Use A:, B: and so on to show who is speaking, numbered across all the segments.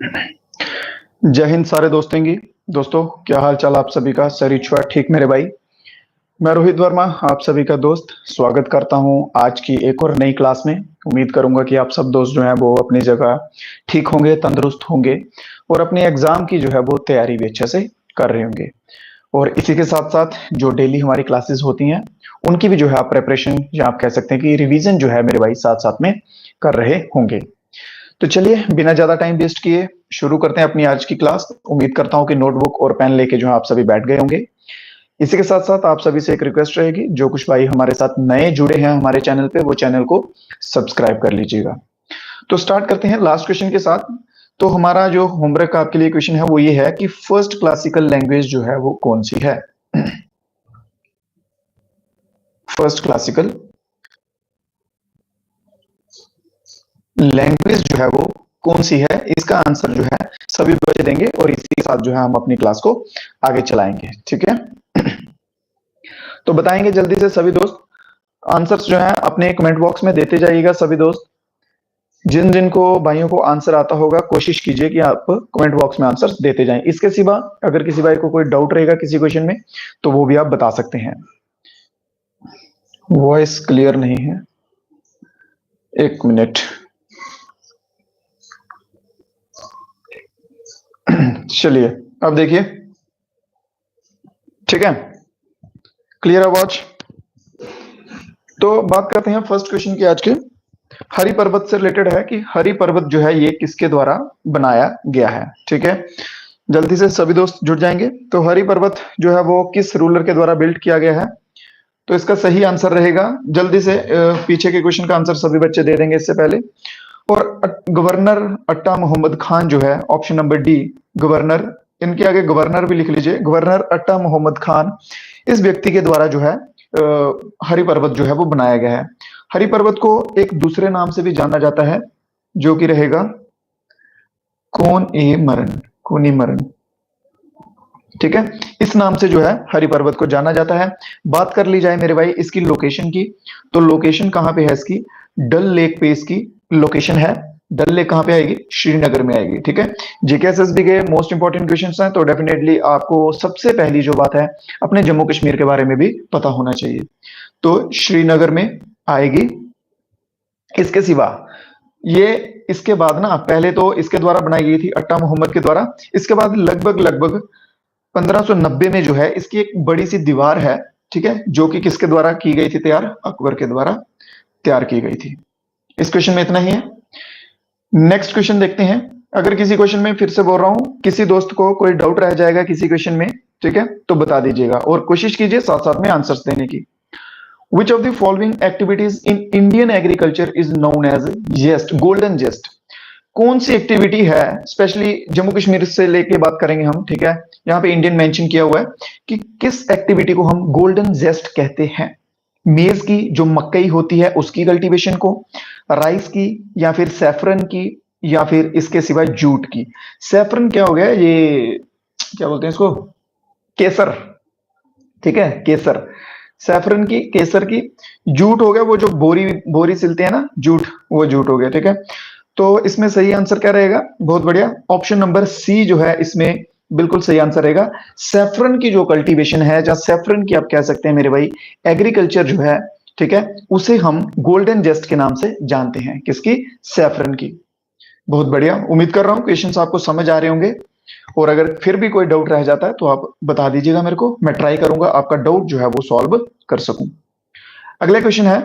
A: जय हिंद सारे दोस्तों क्या हाल चाल आप सभी का। सर इच्छा ठीक मेरे भाई। मैं रोहित वर्मा आप सभी का दोस्त स्वागत करता हूं आज की एक और नई क्लास में। उम्मीद करूंगा कि आप सब दोस्त जो हैं वो अपनी जगह ठीक होंगे, तंदुरुस्त होंगे और अपने एग्जाम की जो है वो तैयारी भी अच्छे से कर रहे होंगे। और इसी के साथ साथ जो डेली हमारी क्लासेस होती हैं उनकी भी जो है आप प्रेपरेशन या आप कह सकते हैं कि रिवीजन जो है मेरे भाई साथ साथ में कर रहे होंगे। तो चलिए बिना ज्यादा टाइम वेस्ट किए शुरू करते हैं अपनी आज की क्लास। उम्मीद करता हूं कि नोटबुक और पेन लेके जो है आप सभी बैठ गए होंगे। इसी के साथ साथ आप सभी से एक रिक्वेस्ट रहेगी, जो कुछ भाई हमारे साथ नए जुड़े हैं हमारे चैनल पे वो चैनल को सब्सक्राइब कर लीजिएगा। तो स्टार्ट करते हैं लास्ट क्वेश्चन के साथ। तो हमारा जो होमवर्क का आपके लिए क्वेश्चन है वो ये है कि फर्स्ट क्लासिकल लैंग्वेज जो है वो कौन सी है। फर्स्ट क्लासिकल लैंग्वेज जो है वो कौन सी है, इसका आंसर जो है सभी बच्चे देंगे और इसी के साथ जो है हम अपनी क्लास को आगे चलाएंगे। ठीक है, तो बताएंगे जल्दी से सभी दोस्त। आंसर्स जो है अपने कमेंट बॉक्स में देते जाइएगा सभी दोस्त। जिन जिन को भाइयों को आंसर आता होगा कोशिश कीजिए कि आप कमेंट बॉक्स में आंसर्स देते जाएं। इसके सिवा अगर किसी भाई को कोई डाउट रहेगा किसी क्वेश्चन में तो वो भी आप बता सकते हैं। वॉइस क्लियर नहीं है, एक मिनट। चलिए अब देखिए, ठीक है, क्लियर आवाज। तो बात करते हैं फर्स्ट क्वेश्चन की आज के। हरि पर्वत से रिलेटेड है कि हरि पर्वत जो है ये किसके द्वारा बनाया गया है। ठीक है, जल्दी से सभी दोस्त जुड़ जाएंगे। तो हरि पर्वत जो है वो किस रूलर के द्वारा बिल्ड किया गया है, तो इसका सही आंसर रहेगा, जल्दी से पीछे के क्वेश्चन का आंसर सभी बच्चे दे देंगे इससे पहले। और गवर्नर अट्टा मोहम्मद खान जो है ऑप्शन नंबर डी गवर्नर, इनके आगे गवर्नर भी लिख लीजिए, गवर्नर अट्टा मोहम्मद खान, इस व्यक्ति के द्वारा जो है हरि पर्वत जो है वो बनाया गया है। हरि पर्वत को एक दूसरे नाम से भी जाना जाता है जो कि रहेगा कौन ए मरण, कोनी मरण। ठीक है, इस नाम से जो है हरि पर्वत को जाना जाता है। बात कर ली जाए मेरे भाई इसकी लोकेशन की, तो लोकेशन कहां पे है इसकी, डल लेक पे इसकी लोकेशन है। डल लेक कहां पे आएगी, श्रीनगर में आएगी। ठीक है, जीकेएसएसबी के मोस्ट इंपॉर्टेंट क्वेश्चंस हैं तो डेफिनेटली आपको सबसे पहली जो बात है अपने जम्मू कश्मीर के बारे में भी पता होना चाहिए, तो श्रीनगर में आएगी। इसके सिवा ये इसके बाद ना पहले तो इसके द्वारा बनाई गई थी अट्टा मोहम्मद के द्वारा, इसके बाद लगभग 1590 में जो है इसकी एक बड़ी सी दीवार है। ठीक है, जो कि किसके द्वारा की गई थी तैयार, अकबर के द्वारा तैयार की गई थी। इस क्वेश्चन में इतना ही है। नेक्स्ट क्वेश्चन देखते हैं। अगर किसी क्वेश्चन में फिर से बोल रहा हूं किसी दोस्त को कोई डाउट रह जाएगा किसी क्वेश्चन में, ठीक है, तो बता दीजिएगा और कोशिश कीजिए साथ साथ में आंसर्स देने की। Which of the following activities in Indian agriculture is known as zest, golden zest? कौन सी एक्टिविटी है, स्पेशली जम्मू कश्मीर से लेके बात करेंगे हम। ठीक है, यहाँ पे इंडियन मेंशन किया हुआ है कि किस एक्टिविटी को हम गोल्डन जेस्ट कहते हैं। मेज की, जो मकई होती है उसकी कल्टीवेशन को, राइस की, या फिर सैफरन की, या फिर इसके सिवाय जूट की। सैफरन क्या हो गया, ये क्या बोलते हैं इसको, केसर। ठीक है, केसर, सैफरन की, केसर की। जूट हो गया वो जो बोरी बोरी सिलते हैं ना, जूट, वो जूट हो गया। ठीक है, तो इसमें सही आंसर क्या रहेगा, बहुत बढ़िया, ऑप्शन नंबर सी जो है इसमें बिल्कुल सही आंसर रहेगा। सैफरन की जो कल्टीवेशन है, या सैफरन की आप कह सकते हैं मेरे भाई एग्रीकल्चर जो है, ठीक है, उसे हम गोल्डन जेस्ट के नाम से जानते हैं। किसकी, सैफरन की। बहुत बढ़िया, उम्मीद कर रहा हूं क्वेश्चंस आपको समझ आ रहे होंगे और अगर फिर भी कोई डाउट रह जाता है तो आप बता दीजिएगा मेरे को, मैं ट्राई करूंगा आपका डाउट जो है वो सॉल्व कर सकूं। अगला क्वेश्चन है,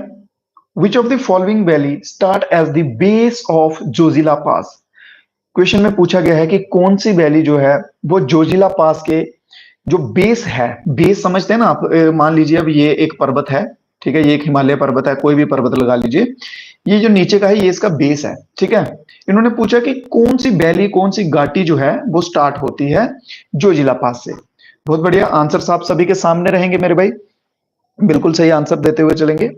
A: Which of the following valley start as the base of Zoji La pass? Question में पूछा गया है कि कौन सी वैली जो है वो जोजिला पास के जो बेस है, बेस समझते हैं ना आप, मान लीजिए अब ये एक पर्वत है, ठीक है, ये एक हिमालय पर्वत है, कोई भी पर्वत लगा लीजिए, ये जो नीचे का है ये इसका बेस है। ठीक है, इन्होंने पूछा कि कौन सी वैली, कौन सी घाटी जो है वो स्टार्ट होती है जोजिला पास से। बहुत बढ़िया, आंसर आप सभी के सामने रहेंगे मेरे भाई, बिल्कुल सही आंसर देते हुए चलेंगे।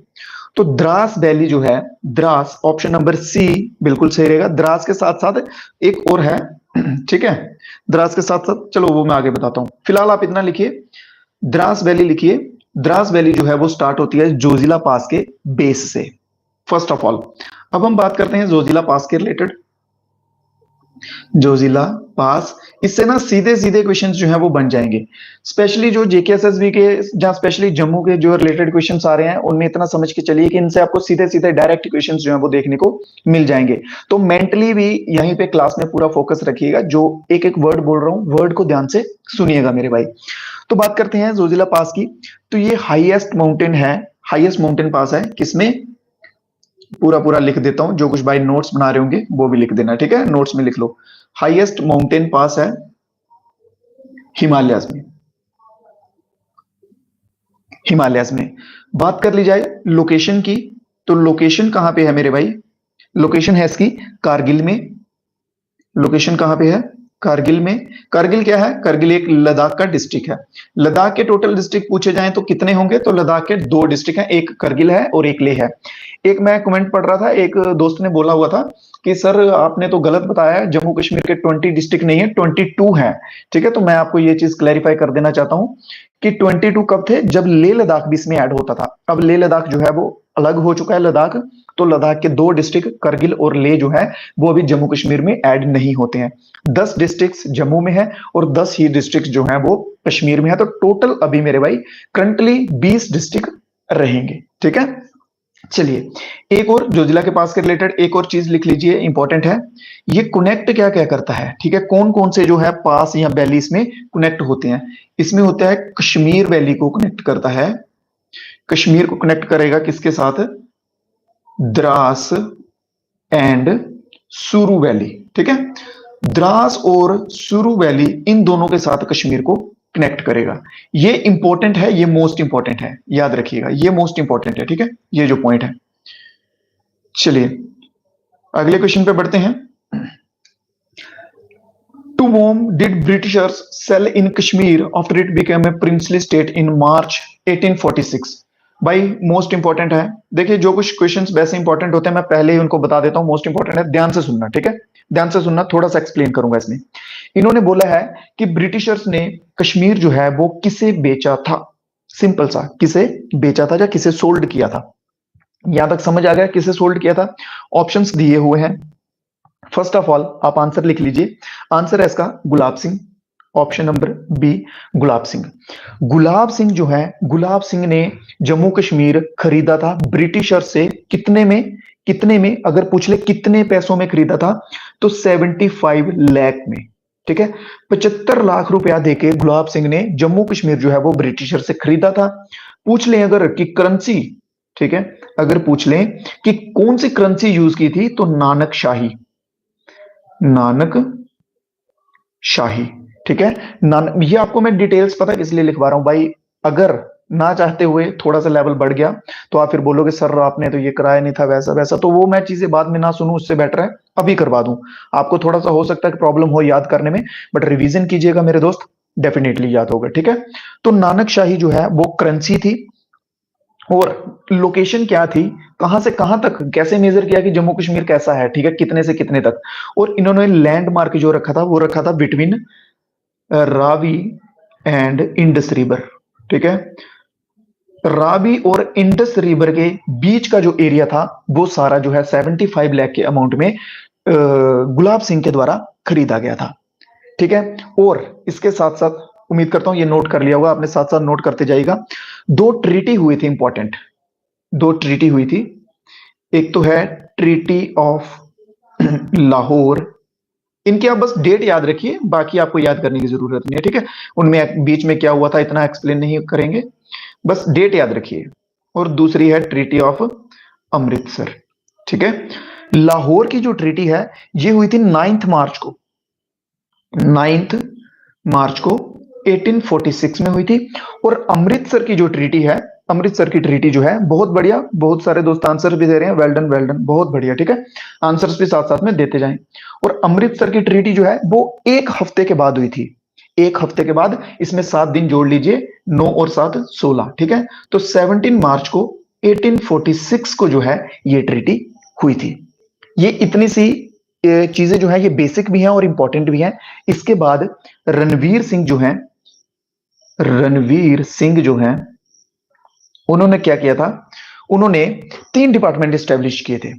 A: तो द्रास वैली जो है, द्रास, ऑप्शन नंबर सी बिल्कुल सही रहेगा। द्रास के साथ साथ एक और है, ठीक है, द्रास के साथ साथ, चलो वो मैं आगे बताता हूं, फिलहाल आप इतना लिखिए, द्रास वैली लिखिए। द्रास वैली जो है वो स्टार्ट होती है जोजिला पास के बेस से, फर्स्ट ऑफ ऑल। अब हम बात करते हैं जोजिला पास के रिलेटेड। जोजिला पास। इससे ना सीधे सीधे क्वेश्चंस जो हैं वो बन जाएंगे। स्पेशली जो जेकेएसएसबी के, जहां स्पेशली जम्मू के जो रिलेटेड क्वेश्चंस आ रहे हैं, उनमें इतना समझ के चलिए कि इनसे आपको सीधे सीधे डायरेक्ट क्वेश्चंस जो है वो देखने को मिल जाएंगे। तो मेंटली भी यहीं पे क्लास में पूरा फोकस रखिएगा। जो एक एक वर्ड बोल रहा हूँ, वर्ड को ध्यान से सुनिएगा मेरे भाई। तो बात करते हैं जोजिला पास की। तो ये हाईएस्ट माउंटेन है, हाईएस्ट माउंटेन पास है किसमें, पूरा पूरा लिख देता हूं। जो कुछ भाई नोट्स बना रहे होंगे वो भी लिख देना, ठीक है, नोट्स में लिख लो। हाईएस्ट माउंटेन पास है हिमालयस में, हिमालयस में। बात कर ली जाए लोकेशन की, तो लोकेशन कहां पे है मेरे भाई, लोकेशन है इसकी कारगिल में। लोकेशन कहां पे है, कारगिल में। कारगिल क्या है, कारगिल एक लद्दाख का डिस्ट्रिक्ट है। लद्दाख के टोटल डिस्ट्रिक्ट पूछे जाएं तो कितने होंगे, तो लद्दाख के दो डिस्ट्रिक्ट हैं, एक करगिल है और एक लेह है। एक मैं कमेंट पढ़ रहा था, एक दोस्त ने बोला हुआ था कि सर आपने तो गलत बताया है, जम्मू कश्मीर के 20 डिस्ट्रिक्ट नहीं है, 22 है। ठीक है, तो मैं आपको ये चीज क्लैरिफाई कर देना चाहता हूं कि 22 कब थे, जब लेह लद्दाख भी इसमें ऐड होता था। अब लेह लद्दाख जो है वो अलग हो चुका है लद्दाख, तो लद्दाख के दो डिस्ट्रिक्ट करगिल और लेह जो है वो अभी जम्मू कश्मीर में ऐड नहीं होते हैं। 10 डिस्ट्रिक्ट जम्मू में है और 10 ही डिस्ट्रिक्ट जो है वो कश्मीर में है। तो टोटल अभी मेरे भाई करंटली 20 डिस्ट्रिक्ट रहेंगे। ठीक है, चलिए एक और जोजिला के पास के रिलेटेड एक और चीज लिख लीजिए, इंपॉर्टेंट है। ये कनेक्ट क्या क्या करता है, ठीक है, कौन कौन से जो है पास या वैली इसमें कनेक्ट होते हैं। इसमें होता है कश्मीर वैली को कनेक्ट करता है, कश्मीर को कनेक्ट करेगा किसके साथ, द्रास एंड सुरू वैली। ठीक है, द्रास और सुरू वैली इन दोनों के साथ कश्मीर को कनेक्ट करेगा। ये इंपॉर्टेंट है, ये मोस्ट इंपॉर्टेंट है, याद रखिएगा ये मोस्ट इंपॉर्टेंट है। ठीक है, ये जो पॉइंट है। चलिए अगले क्वेश्चन पे बढ़ते हैं। To whom did Britishers sell in Kashmir after it became a princely state in March 1846? भाई मोस्ट इंपॉर्टेंट है। देखिए जो कुछ क्वेश्चंस वैसे इंपॉर्टेंट होते हैं मैं पहले ही उनको बता देता हूं, मोस्ट इंपॉर्टेंट है, ध्यान से सुनना। ठीक है, ध्यान से सुनना, थोड़ा सा एक्सप्लेन करूंगा इसमें। इन्होंने बोला है कि ब्रिटिशर्स ने कश्मीर जो है वो किसे बेचा था, सिंपल सा, किसे बेचा था या किसे सोल्ड किया था। यहां तक समझ आ गया किसे सोल्ड किया था। ऑप्शंस दिए हुए हैं। फर्स्ट ऑफ ऑल आप आंसर लिख लीजिए, आंसर है इसका Gulab Singh, option number B Gulab Singh. Gulab Singh जो है, गुलाब सिंह ने जम्मू कश्मीर खरीदा था ब्रिटिशर से कितने में, कितने में अगर पूछ ले कितने पैसों में खरीदा था, तो 75 लाख में। ठीक है, 75 लाख रुपया देके गुलाब सिंह ने जम्मू कश्मीर जो है वो ब्रिटिशर से खरीदा था। पूछ लें अगर कि करेंसी, ठीक है, अगर पूछ लें कि कौन सी करेंसी यूज की थी, तो नानक शाही, नानक शाही। ठीक है, ये आपको मैं डिटेल्स पता है इसलिए लिखवा रहा हूं भाई, अगर ना चाहते हुए थोड़ा सा लेवल बढ़ गया तो आप फिर बोलोगे सर आपने तो ये कराया नहीं था वैसा वैसा, तो वो मैं चीजें बाद में ना सुनूं, उससे बेटर है अभी करवा दूं। आपको थोड़ा सा हो सकता है कि प्रॉब्लम हो याद करने में, बट रिवीजन कीजिएगा मेरे दोस्त, डेफिनेटली याद होगा। ठीक है, तो नानक शाही जो है वो करेंसी थी, और लोकेशन क्या थी, कहां से कहां तक, कैसे मेजर किया कि जम्मू कश्मीर कैसा है, ठीक है, कितने से कितने तक। और इन्होंने लैंडमार्क जो रखा था वो रखा था between Ravi and Indus river. ठीक है, रावी और इंडस रिवर के बीच का जो एरिया था वो सारा जो है 75 लाख के अमाउंट में गुलाब सिंह के द्वारा खरीदा गया था। ठीक है, और इसके साथ साथ उम्मीद करता हूं ये नोट कर लिया होगा आपने, साथ साथ नोट करते जाइएगा। दो ट्रीटी हुई थी इंपॉर्टेंट, दो ट्रीटी हुई थी। एक तो है ट्रीटी ऑफ लाहौर, इनकी आप बस डेट याद रखिए, बाकी आपको याद करने की जरूरत नहीं है। ठीक है, उनमें बीच में क्या हुआ था इतना एक्सप्लेन नहीं करेंगे, बस डेट याद रखिए। और दूसरी है ट्रीटी ऑफ अमृतसर। ठीक है, लाहौर की जो ट्रीटी है ये हुई थी 9 मार्च को, 9 मार्च को 1846 में हुई थी। और अमृतसर की जो ट्रीटी है, अमृतसर की ट्रीटी जो है, बहुत बढ़िया, बहुत सारे दोस्त आंसर भी दे रहे हैं, वेल डन वेल डन, बहुत बढ़िया। ठीक है, आंसर्स भी साथ साथ में देते जाएं। और अमृतसर की ट्रीटी जो है वो एक हफ्ते के बाद हुई थी, एक हफ्ते के बाद, इसमें 7 दिन जोड़ लीजिए, 9 और 7 16। ठीक है, तो 17 मार्च को 1846 को जो है ये ट्रीटी हुई थी। ये इतनी सी चीजें जो है ये बेसिक भी हैं और इंपॉर्टेंट भी हैं। इसके बाद रणवीर सिंह जो है, रणवीर सिंह जो है उन्होंने क्या किया था, उन्होंने 3 डिपार्टमेंट स्टैब्लिश किए थे।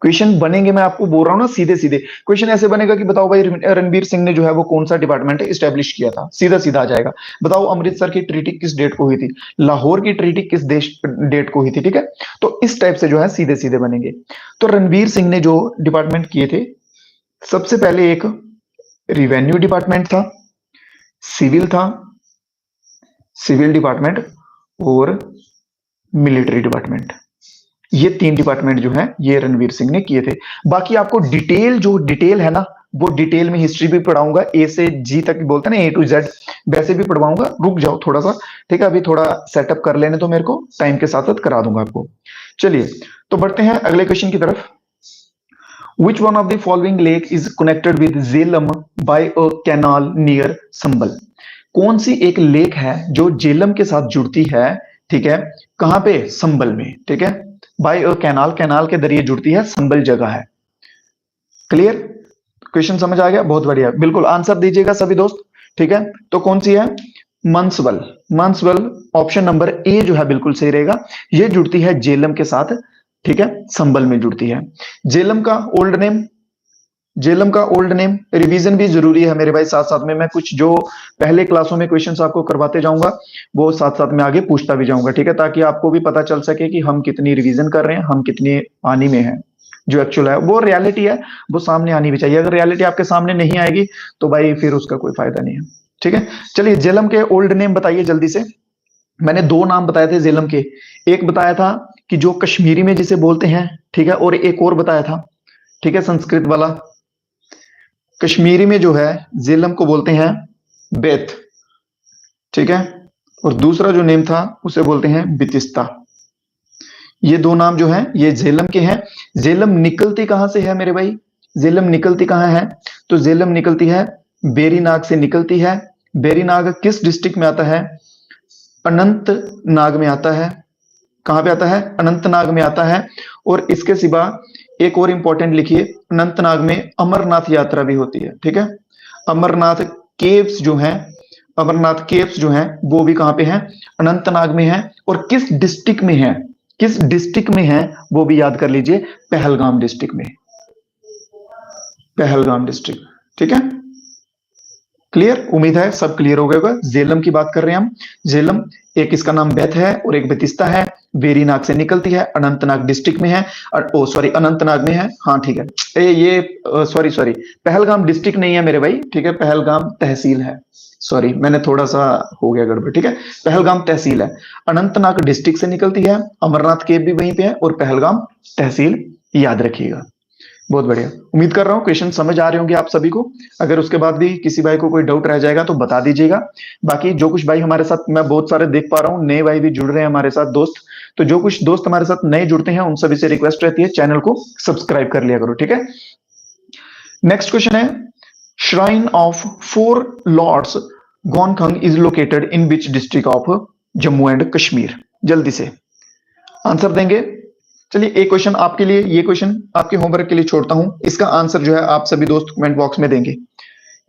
A: क्वेश्चन बनेंगे, मैं आपको बोल रहा हूं ना, सीधे सीधे क्वेश्चन ऐसे बनेगा कि बताओ भाई रणबीर सिंह ने जो है वो कौन सा डिपार्टमेंट इस्टेब्लिश किया था, सीधा सीधा आ जाएगा। बताओ अमृतसर की ट्रीटी किस डेट को हुई थी, लाहौर की ट्रीटी किस देश डेट को हुई थी, ठीक है। तो इस टाइप से जो है सीधे सीधे बनेंगे। तो रणबीर सिंह ने जो डिपार्टमेंट किए थे, सबसे पहले एक रिवेन्यू डिपार्टमेंट था, सिविल था, सिविल डिपार्टमेंट और मिलिट्री डिपार्टमेंट। ये 3 डिपार्टमेंट जो है ये रणवीर सिंह ने किए थे। बाकी आपको डिटेल, जो डिटेल है ना, वो डिटेल में हिस्ट्री भी पढ़ाऊंगा, ए से जी तक बोलते हैं ना, ए टू जेड, वैसे भी पढ़वाऊंगा। रुक जाओ थोड़ा सा, ठीक है, अभी थोड़ा सेटअप कर लेने तो मेरे को, टाइम के साथ साथ करा दूंगा आपको। चलिए तो बढ़ते हैं अगले क्वेश्चन की तरफ। Which one of the following lake is connected with Jhelum by a canal near संबल? कौन सी एक लेक है जो झेलम के साथ जुड़ती है, ठीक है, कहां पे, संबल में, ठीक है, बाय अ कैनाल, कैनाल के जरिए जुड़ती है, संबल जगह है। क्लियर, क्वेश्चन समझ आ गया, बहुत बढ़िया, बिल्कुल आंसर दीजिएगा सभी दोस्त, ठीक है। तो कौन सी है, मंसवल, मंसवल, ऑप्शन नंबर ए जो है बिल्कुल सही रहेगा। ये जुड़ती है झेलम के साथ, ठीक है, संबल में जुड़ती है। झेलम का ओल्ड नेम, झेलम का ओल्ड नेम, रिवीजन भी जरूरी है मेरे भाई, साथ साथ में मैं कुछ जो पहले क्लासों में क्वेश्चंस आपको करवाते जाऊंगा वो साथ साथ में आगे पूछता भी जाऊंगा, ठीक है, ताकि आपको भी पता चल सके कि हम कितनी रिवीजन कर रहे हैं, हम कितनी पानी में हैं। जो एक्चुअल है वो रियलिटी है, वो सामने आनी भी चाहिए। अगर रियलिटी आपके सामने नहीं आएगी तो भाई फिर उसका कोई फायदा नहीं है, ठीक है। चलिए झेलम के ओल्ड नेम बताइए जल्दी से। मैंने 2 नाम बताए थे झेलम के, एक बताया था कि जो कश्मीरी में जिसे बोलते हैं, ठीक है, और एक और बताया था, ठीक है, संस्कृत वाला। कश्मीरी में जो है झेलम को बोलते हैं बेत, ठीक है, और दूसरा जो नेम था उसे बोलते हैं बितिस्ता। ये 2 नाम जो हैं ये झेलम के हैं। झेलम निकलती कहां से है मेरे भाई, झेलम निकलती कहां है, तो झेलम निकलती है बेरीनाग से निकलती है। बेरीनाग किस डिस्ट्रिक्ट में आता है, अनंतनाग में आता है। कहां पे आता है, अनंतनाग में आता है। और इसके सिवा एक और इंपॉर्टेंट लिखिए, अनंतनाग में अमरनाथ यात्रा भी होती है, ठीक है। अमरनाथ केव्स जो हैं, अमरनाथ केव्स जो हैं वो भी कहां पे हैं, अनंतनाग में है। और किस डिस्ट्रिक्ट में है, किस डिस्ट्रिक्ट में है वो भी याद कर लीजिए, पहलगाम डिस्ट्रिक्ट में, पहलगाम डिस्ट्रिक्ट, ठीक है। क्लियर, उम्मीद है सब क्लियर हो गया होगा। झेलम की बात कर रहे हैं हम, झेलम, एक इसका नाम बेत है और एक बेतिस्ता है, वेरीनाग से निकलती है, अनंतनाग डिस्ट्रिक्ट में है, ओ सॉरी अनंतनाग में है, हाँ ठीक है। ये सॉरी सॉरी पहलगाम डिस्ट्रिक्ट नहीं है मेरे भाई, ठीक है, पहलगाम तहसील है, सॉरी मैंने थोड़ा सा हो गया गड़बड़, ठीक है, पहलगाम तहसील है। अनंतनाग डिस्ट्रिक्ट से निकलती है, अमरनाथ केव भी वहीं पे है, और पहलगाम तहसील, याद रखिएगा। बहुत बढ़िया, उम्मीद कर रहा हूँ क्वेश्चन समझ आ रहे होंगे आप सभी को। अगर उसके बाद भी किसी भाई को कोई डाउट रह जाएगा तो बता दीजिएगा। बाकी जो कुछ भाई हमारे साथ, मैं बहुत सारे देख पा रहा हूँ नए भाई भी जुड़ रहे हैं हमारे साथ दोस्त, तो जो कुछ दोस्त हमारे साथ नए जुड़ते हैं उन सभी से रिक्वेस्ट रहती है चैनल को सब्सक्राइब कर लिया करो, ठीक है। नेक्स्ट क्वेश्चन है, shrine of 4 lords Gonkhang is located in which district of Jammu and Kashmir? जल्दी से आंसर देंगे। चलिए एक क्वेश्चन आपके लिए, ये क्वेश्चन आपके होमवर्क के लिए छोड़ता हूं, इसका आंसर जो है आप सभी दोस्त कमेंट बॉक्स में देंगे,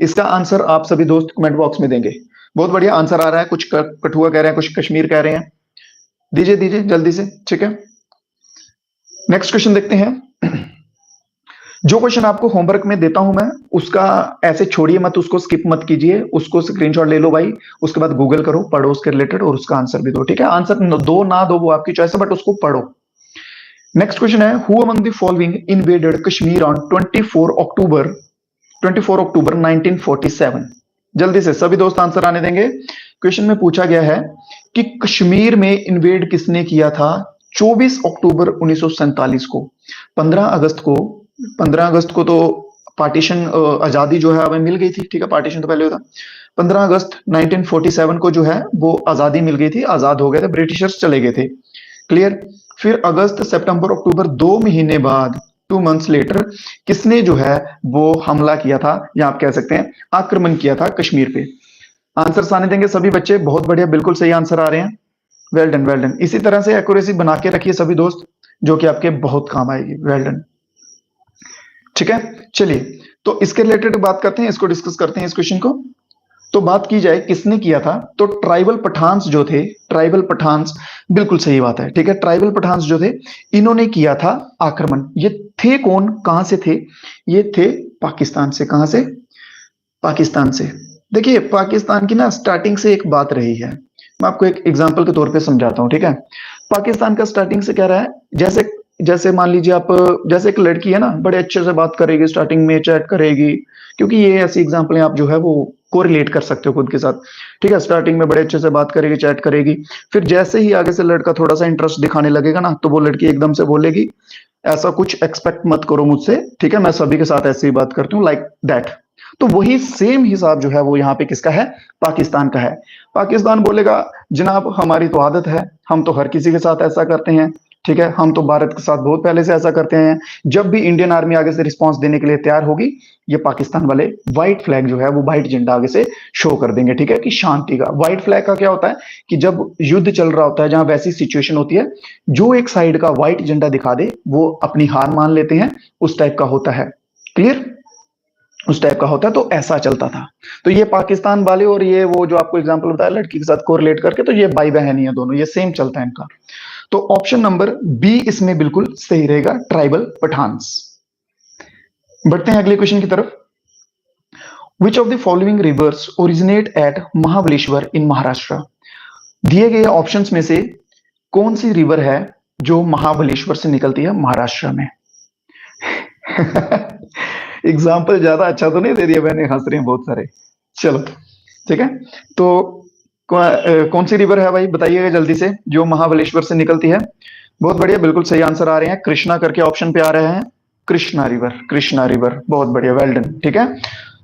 A: इसका आंसर आप सभी दोस्त कमेंट बॉक्स में देंगे। बहुत बढ़िया आंसर आ रहा है, कुछ कठुआ कह रहे हैं, कुछ कश्मीर कह रहे हैं, दीजिए दीजिए जल्दी से, ठीक है। नेक्स्ट क्वेश्चन देखते हैं। जो क्वेश्चन आपको होमवर्क में देता हूं मैं, उसका ऐसे छोड़िए मत, उसको स्किप मत कीजिए, उसको स्क्रीनशॉट ले लो भाई, उसके बाद गूगल करो, पढ़ो उसके रिलेटेड और उसका आंसर भी दो, ठीक है। आंसर दो ना दो वो आपकी चॉइस है, बट उसको पढ़ो। नेक्स्ट क्वेश्चन है, who among the following invaded Kashmir on 24 अक्टूबर 1947? जल्दी से सभी दोस्त आंसर आने देंगे। क्वेश्चन में पूछा गया है कि कश्मीर में इन्वेड किसने किया था 24 अक्टूबर 1947 को। 15 अगस्त को तो पार्टीशन, आजादी जो है हमें मिल गई थी, ठीक है, पार्टीशन तो पहले होता। 15 अगस्त 1947 को जो है वो आजादी मिल गई थी, आजाद हो गए थे, ब्रिटिशर्स चले गए थे, क्लियर। फिर अगस्त, सितंबर, अक्टूबर, 2 महीने बाद, 2 मंथ्स लेटर, किसने जो है वो हमला किया था, या आप कह सकते हैं आक्रमण किया था कश्मीर पे? आंसर आने देंगे सभी बच्चे, बहुत बढ़िया, बिल्कुल सही आंसर आ रहे हैं, वेल डन वेल डन। इसी तरह से एक्यूरेसी बना के रखिए सभी दोस्त, जो कि आपके बहुत काम आएगी, वेल डन, ठीक है। चलिए तो इसके रिलेटेड बात करते हैं, इसको डिस्कस करते हैं इस क्वेश्चन को। तो बात की जाए किसने किया था, तो ट्राइबल पठान्स जो थे, ट्राइबल पठान्स, बिल्कुल सही बात है, ठीक है, ट्राइबल पठान्स जो थे इन्होंने किया था आक्रमण। ये थे कौन, कहां से थे, ये थे पाकिस्तान से। कहां से, पाकिस्तान से। देखिए पाकिस्तान की ना स्टार्टिंग से एक बात रही है, मैं आपको एक एग्जांपल के तौर पे समझाता हूँ, ठीक है। पाकिस्तान का स्टार्टिंग से क्या रहा है, जैसे जैसे मान लीजिए आप, जैसे एक लड़की है ना, बड़े अच्छे से बात करेगी, स्टार्टिंग में चैट करेगी, क्योंकि ये ऐसी एग्जांपल आप जो है वो कोरिलेट कर सकते हो खुद के साथ, ठीक है। स्टार्टिंग में बड़े अच्छे से बात करेगी, चैट करेगी, फिर जैसे ही आगे से लड़का थोड़ा सा इंटरेस्ट दिखाने लगेगा ना, तो वो लड़की एकदम से बोलेगी ऐसा कुछ एक्सपेक्ट मत करो मुझसे, ठीक है, मैं सभी के साथ ऐसे ही बात करती हूँ, लाइक दैट। तो वही सेम हिसाब जो है वो यहाँ पे किसका है, पाकिस्तान का है। पाकिस्तान बोलेगा जनाब हमारी तो आदत है, हम तो हर किसी के साथ ऐसा करते हैं, ठीक है, हम तो भारत के साथ बहुत पहले से ऐसा करते हैं। जब भी इंडियन आर्मी आगे से रिस्पांस देने के लिए तैयार होगी, ये पाकिस्तान वाले व्हाइट फ्लैग जो है वो व्हाइट झंडा आगे से शो कर देंगे, ठीक है, कि शांति का। व्हाइट फ्लैग का क्या होता है कि जब युद्ध चल रहा होता है, जहां वैसी सिचुएशन होती है, जो एक साइड का व्हाइट झंडा दिखा दे वो अपनी हार मान लेते हैं, उस टाइप का होता है। क्लियर, उस टाइप का होता है, तो ऐसा चलता था। तो ये पाकिस्तान वाले और ये वो जो आपको एग्जांपल बताया लड़की के साथ कोरिलेट करके, तो ये भाई बहन ही है दोनों, ये सेम चलता है इनका। तो ऑप्शन नंबर बी इसमें बिल्कुल सही रहेगा, ट्राइबल पठान्स। बढ़ते हैं अगले क्वेश्चन की तरफ। Which of the following rivers originate at Mahabaleshwar in Maharashtra. दिए गए ऑप्शंस में से कौन सी रिवर है जो महाबलेश्वर से निकलती है महाराष्ट्र में। एग्जाम्पल ज्यादा अच्छा तो नहीं दे दिया मैंने, हंस रहे हैं बहुत सारे। चलो ठीक है, तो कौन सी रिवर है भाई बताइएगा जल्दी से जो महाबलेश्वर से निकलती है। बहुत बढ़िया, बिल्कुल सही आंसर आ रहे हैं, कृष्णा करके ऑप्शन पे आ रहे हैं, कृष्णा रिवर, कृष्णा रिवर, बहुत बढ़िया, वेल डन, ठीक है।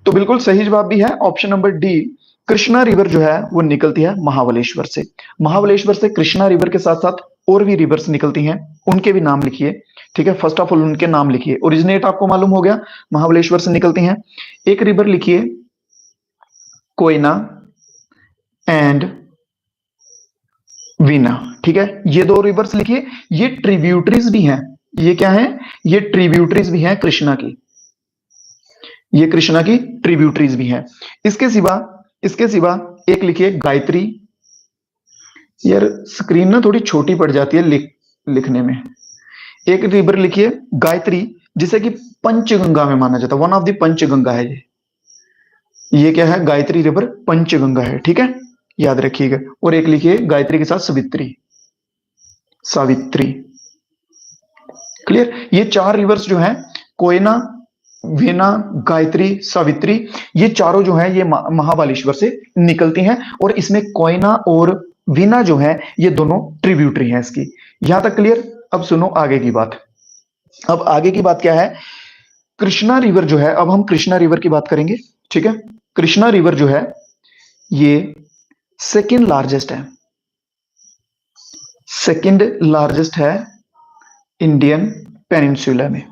A: तो बिल्कुल सही जवाब भी है option number D, Krishna river जो है वो निकलती है महाबलेश्वर से। महाबलेश्वर से कृष्णा रिवर के साथ साथ और भी रिवर्स निकलती हैं, उनके भी नाम लिखिए, ठीक है। फर्स्ट ऑफ ऑल उनके नाम लिखिए। ओरिजिनेट आपको मालूम हो गया, महाबलेश्वर से निकलती हैं। एक रिवर लिखिए कोयना एंड वीना, ठीक है, ये दो रिवर्स लिखिए। ये ट्रिब्यूटरीज भी हैं, ये क्या है, ये ट्रिब्यूटरीज भी हैं कृष्णा की, ये कृष्णा की ट्रिब्यूटरीज भी हैं। इसके सिवा एक लिखिए गायत्री। यार स्क्रीन ना थोड़ी छोटी पड़ जाती है लिखने में। एक रिवर लिखिए गायत्री, जिसे कि पंचगंगा में माना जाता है, वन ऑफ द पंचगंगा है ये क्या है, गायत्री रिवर पंचगंगा है, ठीक है, याद रखिएगा। और एक लिखिए गायत्री के साथ सावित्री, सावित्री। क्लियर, ये चार रिवर्स जो हैं कोयना, वीना, गायत्री, सावित्री, ये चारों जो है ये महाबलेश्वर से निकलती हैं। और इसमें कोयना और वीना जो है ये दोनों ट्रिब्यूटरी हैं इसकी। यहां तक क्लियर। अब सुनो आगे की बात। अब आगे की बात क्या है, कृष्णा रिवर जो है, अब हम कृष्णा रिवर की बात करेंगे, ठीक है। कृष्णा रिवर जो है ये सेकंड लार्जेस्ट है, सेकंड लार्जेस्ट है इंडियन पेनिनसुला में,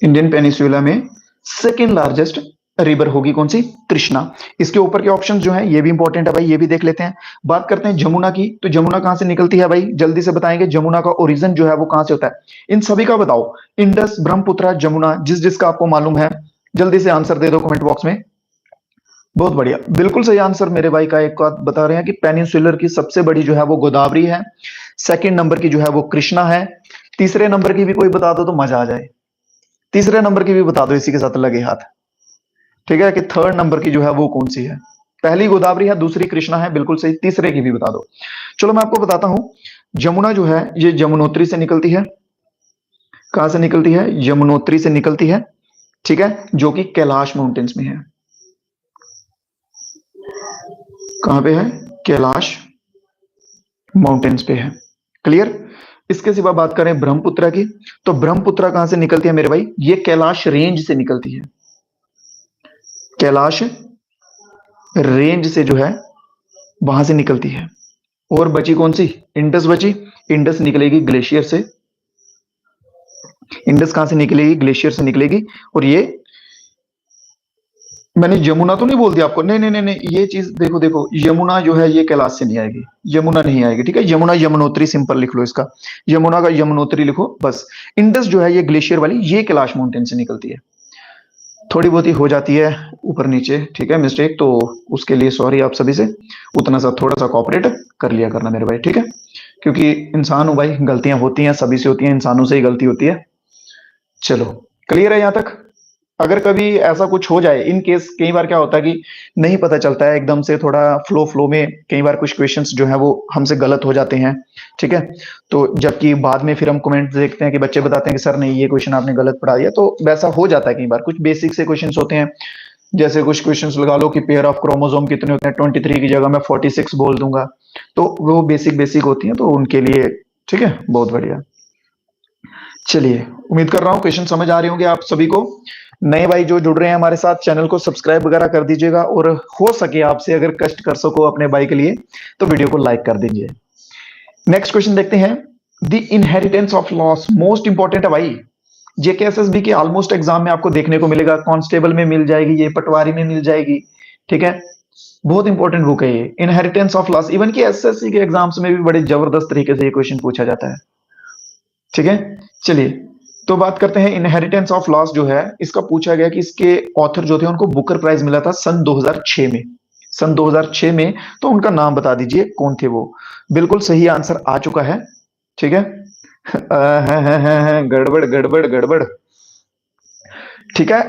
A: इंडियन पेनिनसुला में सेकंड लार्जेस्ट रिवर होगी कौन सी, कृष्णा। इसके ऊपर के ऑप्शंस जो हैं ये भी इंपॉर्टेंट है भाई, ये भी देख लेते हैं। बात करते हैं जमुना की, तो जमुना कहां से निकलती है भाई, जल्दी से बताएंगे जमुना का ओरिजिन जो है वो कहां से होता है। इन सभी का बताओ, इंडस, ब्रह्मपुत्र, जमुना, जिस जिसका आपको मालूम है जल्दी से आंसर दे दो कमेंट बॉक्स में। बहुत बढ़िया, बिल्कुल सही आंसर मेरे भाई का। एक बात बता रहे हैं कि पेनिनसुलर की सबसे बड़ी जो है वो गोदावरी है, सेकंड नंबर की जो है वो कृष्णा है, तीसरे नंबर की भी कोई बता दो तो मजा आ जाए, तीसरे नंबर की भी बता दो इसी के साथ लगे हाथ, ठीक है, कि थर्ड नंबर की जो है वो कौन सी है। पहली गोदावरी है, दूसरी कृष्णा है, बिल्कुल सही, तीसरे की भी बता दो। चलो मैं आपको बताता हूं, जमुना जो है ये यमुनोत्री से निकलती है। कहां से निकलती है, यमुनोत्री से निकलती है, ठीक है, जो कि कैलाश माउंटेन्स में है। कहां पे है, कैलाश माउंटेन्स पे है। क्लियर। इसके सिवा बात करें ब्रह्मपुत्र की, तो ब्रह्मपुत्र कहां से निकलती है मेरे भाई, ये कैलाश रेंज से निकलती है, कैलाश रेंज से जो है वहां से निकलती है। और बची कौन सी, इंडस बची, इंडस निकलेगी ग्लेशियर से, इंडस कहां से निकलेगी, ग्लेशियर से निकलेगी। और ये मैंने यमुना तो नहीं बोल दिया आपको, नहीं नहीं नहीं नहीं, ये चीज देखो देखो, यमुना जो है ये कैलाश से नहीं आएगी, यमुना नहीं आएगी, ठीक है। यमुना यमुनोत्री सिंपल लिख लो इसका, यमुना का यमुनोत्री लिखो बस। इंडस जो है ये ग्लेशियर वाली, ये कैलाश माउंटेन से निकलती है। थोड़ी बहुत ही हो जाती है ऊपर नीचे, ठीक है, मिस्टेक, तो उसके लिए सॉरी आप सभी से। उतना सा थोड़ा सा कॉपरेट कर लिया करना मेरे भाई, ठीक है, क्योंकि इंसान हूं भाई, गलतियां होती हैं, सभी से होती हैं, इंसानों से ही गलती होती है। चलो, क्लियर है यहाँ तक? अगर कभी ऐसा कुछ हो जाए इन केस, कई बार क्या होता है कि नहीं पता चलता है एकदम से, थोड़ा फ्लो फ्लो में कई बार कुछ क्वेश्चंस जो है वो हमसे गलत हो जाते हैं, ठीक है, तो जबकि बाद में फिर हम कमेंट देखते हैं कि बच्चे बताते हैं कि सर नहीं ये क्वेश्चन आपने गलत पढ़ा दिया, तो वैसा हो जाता है कई बार, कुछ बेसिक से क्वेश्चंस होते हैं, जैसे कुछ क्वेश्चंस लगा लो कि पेयर ऑफ क्रोमोसोम कितने होते हैं, 23 की जगह मैं 46 बोल दूंगा, तो वो बेसिक बेसिक होती है, तो उनके लिए ठीक है, बहुत बढ़िया। चलिए, उम्मीद कर रहा हूँ क्वेश्चन समझ आ रहे होंगे आप सभी को। नए भाई जो जुड़ रहे हैं हमारे साथ, चैनल को सब्सक्राइब वगैरह कर दीजिएगा, और हो सके आपसे अगर कष्ट कर सको अपने भाई के लिए तो वीडियो को लाइक कर दीजिए। नेक्स्ट क्वेश्चन देखते हैं। The inheritance of loss, most important है भाई, जेकेएसएसबी के ऑलमोस्ट एग्जाम में आपको देखने को मिलेगा, कांस्टेबल में मिल जाएगी, ये पटवारी में मिल जाएगी, ठीक है, बहुत इंपॉर्टेंट बुक है ये, इनहेरिटेंस ऑफ लॉस। इवन कि एसएससी के एग्जाम्स में भी बड़े जबरदस्त तरीके से ये क्वेश्चन पूछा जाता है, ठीक है। चलिए, तो बात करते हैं इनहेरिटेंस ऑफ लॉस जो है, इसका पूछा गया कि इसके ऑथर जो थे उनको बुकर प्राइज मिला था सन 2006 में, सन 2006 में, तो उनका नाम बता दीजिए कौन थे वो। बिल्कुल सही आंसर आ चुका है, ठीक है। गड़बड़ गड़बड़ गड़बड़, ठीक है।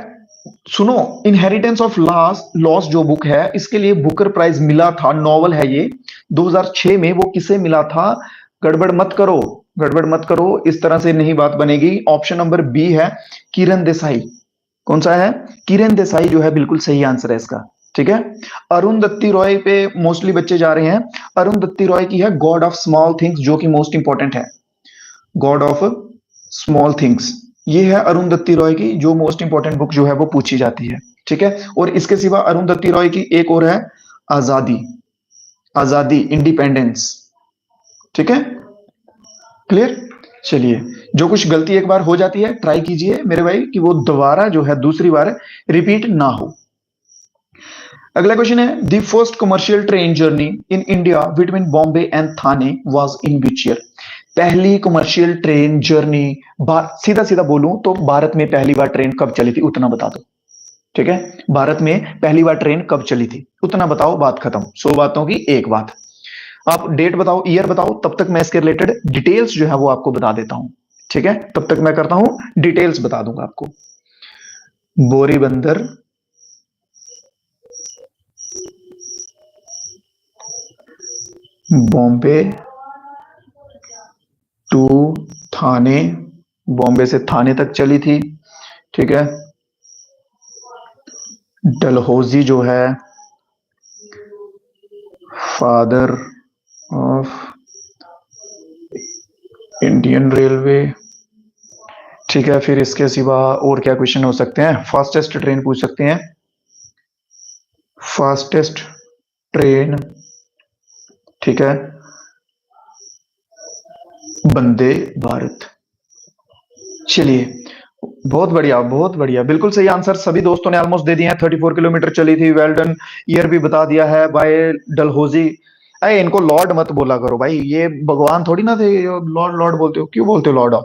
A: सुनो, इनहेरिटेंस ऑफ लॉस, लॉस जो बुक है इसके लिए बुकर प्राइज मिला था, नॉवल है ये, 2006 में, वो किसे मिला था? गड़बड़ मत करो, गड़बड़ मत करो, इस तरह से नहीं बात बनेगी। ऑप्शन नंबर बी है किरण देसाई। कौन सा है? किरण देसाई जो है बिल्कुल सही आंसर है इसका, ठीक है। अरुंधति रॉय पे मोस्टली बच्चे जा रहे हैं। अरुंधति रॉय की है गॉड ऑफ स्मॉल थिंग्स, जो कि मोस्ट इंपॉर्टेंट है, गॉड ऑफ स्मॉल थिंग्स, ये है अरुंधति रॉय की जो मोस्ट इंपॉर्टेंट बुक जो है वो पूछी जाती है, ठीक है। और इसके सिवा अरुंधति रॉय की एक और है, आजादी, आजादी, इंडिपेंडेंस, ठीक है, क्लियर। चलिए, जो कुछ गलती एक बार हो जाती है ट्राई कीजिए मेरे भाई कि वो दोबारा जो है दूसरी बार रिपीट ना हो। अगला क्वेश्चन है, the first commercial train journey in India between Bombay and Thane was in which year? पहली कमर्शियल ट्रेन जर्नी, सीधा सीधा बोलूं तो भारत में पहली बार ट्रेन कब चली थी उतना बता दो, ठीक है। भारत में पहली बार ट्रेन कब चली थी उतना बताओ, बात खत्म, 100 बातों की एक बात। आप डेट बताओ, ईयर बताओ, तब तक मैं इसके रिलेटेड डिटेल्स जो है वो आपको बता देता हूं, ठीक है, तब तक मैं करता हूं डिटेल्स बता दूंगा आपको। बोरीबंदर, बॉम्बे टू थाने, बॉम्बे से थाने तक चली थी, ठीक है। डलहौजी जो है फादर ऑफ इंडियन रेलवे, ठीक है। फिर इसके सिवा और क्या क्वेश्चन हो सकते हैं? फास्टेस्ट ट्रेन पूछ सकते हैं, फास्टेस्ट ट्रेन, ठीक है, वंदे भारत। चलिए, बहुत बढ़िया, बहुत बढ़िया, बिल्कुल सही आंसर सभी दोस्तों ने ऑलमोस्ट दे दिए हैं। 34 किलोमीटर चली थी, वेल डन। ईयर भी बता दिया है, बाय डलहौजी। अरे इनको लॉर्ड मत बोला करो भाई, ये भगवान थोड़ी ना थे, लॉर्ड लॉर्ड बोलते हो, क्यों बोलते हो लॉर्ड आप?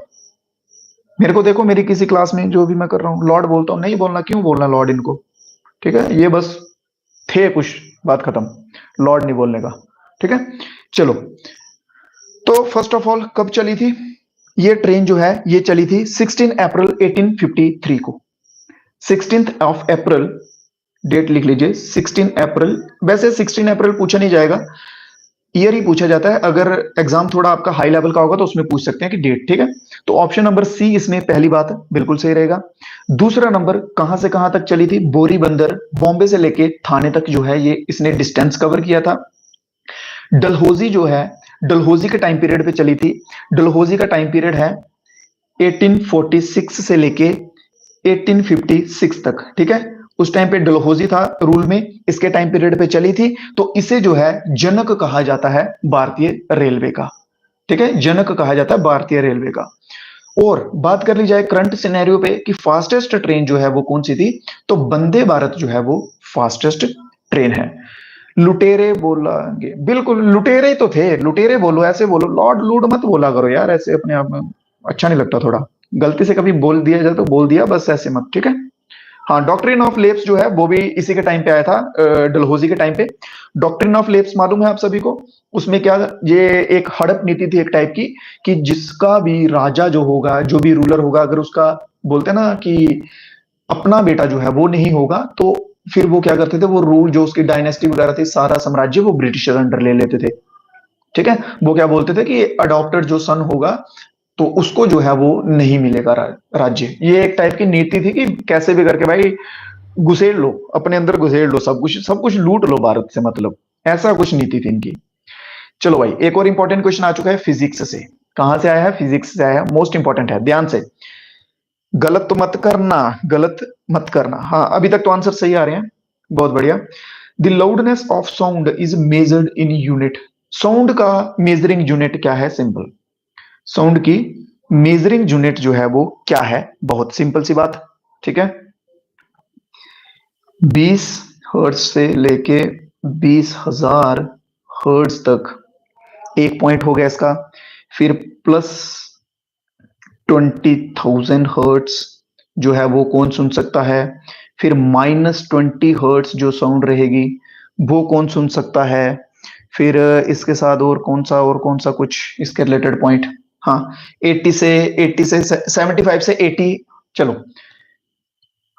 A: मेरे को देखो, मेरी किसी क्लास में जो भी मैं कर रहा हूँ लॉर्ड बोलता हूँ, नहीं बोलना, क्यों बोलना लॉर्ड इनको, ठीक है, ये बस थे कुछ, बात खत्म, लॉर्ड नहीं बोलने का, ठीक है। चलो, तो फर्स्ट ऑफ ऑल कब चली थी ये ट्रेन जो है? ये चली थी 16 अप्रैल 1853 को, 16 ऑफ अप्रैल, डेट लिख लीजिए 16 अप्रैल। वैसे 16 अप्रैल पूछा नहीं जाएगा, ईयर ही पूछा जाता है, अगर एग्जाम थोड़ा आपका हाई लेवल का होगा तो उसमें पूछ सकते हैं कि डेट, ठीक है। तो ऑप्शन नंबर सी इसमें पहली बात बिल्कुल सही रहेगा। दूसरा नंबर, कहां से कहां तक चली थी? बोरीबंदर, बॉम्बे से लेके थाने तक जो है ये इसने डिस्टेंस कवर किया था। डलहौजी जो है, डलहौजी के टाइम पीरियड पे चली थी, डलहौजी का टाइम पीरियड है 1846 से लेके 1856 तक, ठीक है। उस टाइम पे डलहौजी था रूल में, इसके टाइम पीरियड पे चली थी, तो इसे जो है जनक कहा जाता है भारतीय रेलवे का, ठीक है, जनक कहा जाता है भारतीय रेलवे का। और बात कर ली जाए करंट सिनेरियो पे कि फास्टेस्ट ट्रेन जो है वो कौन सी थी, तो वंदे भारत जो है वो फास्टेस्ट ट्रेन है। लुटेरे बोलेंगे, बिल्कुल लुटेरे ही तो थे, लुटेरे बोलो, ऐसे बोलो, लॉर्ड लूड मत बोला करो यार, ऐसे अपने आप में अच्छा नहीं लगता, थोड़ा गलती से कभी बोल दिया जाए तो बोल दिया, बस ऐसे मत, ठीक है। हाँ, डॉक्ट्रिन ऑफ लेप्स जो है वो भी इसी के टाइम पे आया था, डलहौजी के टाइम पे। डॉक्ट्रिन ऑफ लेप्स मालूम है आप सभी को? उसमें क्या, ये एक हड़प नीति थी एक टाइप की, कि जिसका भी राजा जो होगा, जो भी रूलर होगा, अगर उसका बोलते हैं ना कि अपना बेटा जो है वो नहीं होगा, तो फिर वो क्या करते थे, वो रूल जो उसकी डायनेस्टी वगैरह थी, सारा साम्राज्य वो ब्रिटिशर अंडर ले लेते थे। ठीक है, वो क्या बोलते थे कि अडॉप्टेड जो सन होगा तो उसको जो है वो नहीं मिलेगा राज्य। ये एक टाइप की नीति थी कि कैसे भी करके भाई घुसेड़ लो, अपने अंदर घुसेड़ लो, सब कुछ लूट लो भारत से, मतलब ऐसा कुछ नीति थी इनकी। चलो भाई, एक और इंपॉर्टेंट क्वेश्चन आ चुका है फिजिक्स से। कहां से आया है? फिजिक्स से आया है, मोस्ट इंपॉर्टेंट है, ध्यान से। गलत तो मत करना, गलत मत करना। हाँ, अभी तक तो आंसर सही आ रहे हैं, बहुत बढ़िया। The loudness of sound is measured in unit. Sound का मेजरिंग यूनिट क्या है? सिंपल। साउंड की मेजरिंग यूनिट जो है वो क्या है? बहुत सिंपल सी बात। ठीक है, 20 हर्ट्ज से लेके 20,000 हर्ट्ज तक एक पॉइंट हो गया इसका। फिर प्लस 20,000 हर्ट्ज जो है वो कौन सुन सकता है? फिर -20 हर्ट्ज जो साउंड रहेगी वो कौन सुन सकता है? फिर इसके साथ और कौन सा कुछ इसके रिलेटेड पॉइंट? हाँ, 80 से 75 से 80। चलो,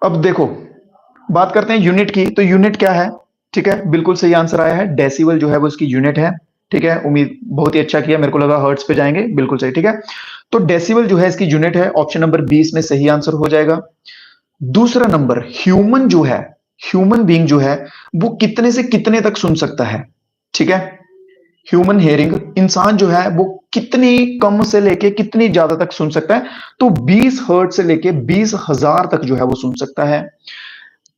A: अब देखो, बात करते हैं यूनिट की। तो यूनिट क्या है? ठीक है, बिल्कुल सही आंसर आया है, डेसिबल जो है वो इसकी यूनिट है। ठीक है, उम्मीद बहुत ही अच्छा किया, मेरे को लगा हर्ट्ज पे जाएंगे, बिल्कुल सही। ठीक है, तो डेसिबल जो है इसकी यूनिट है, ऑप्शन नंबर 20 में सही आंसर हो जाएगा। दूसरा नंबर, ह्यूमन जो है, ह्यूमन बीइंग जो है वो कितने से कितने तक सुन सकता है? ठीक है, ह्यूमन हेयरिंग, इंसान जो है वो कितनी कम से लेके कितनी ज्यादा तक सुन सकता है? तो 20 हर्ट्ज से लेके 20,000 तक जो है वो सुन सकता है।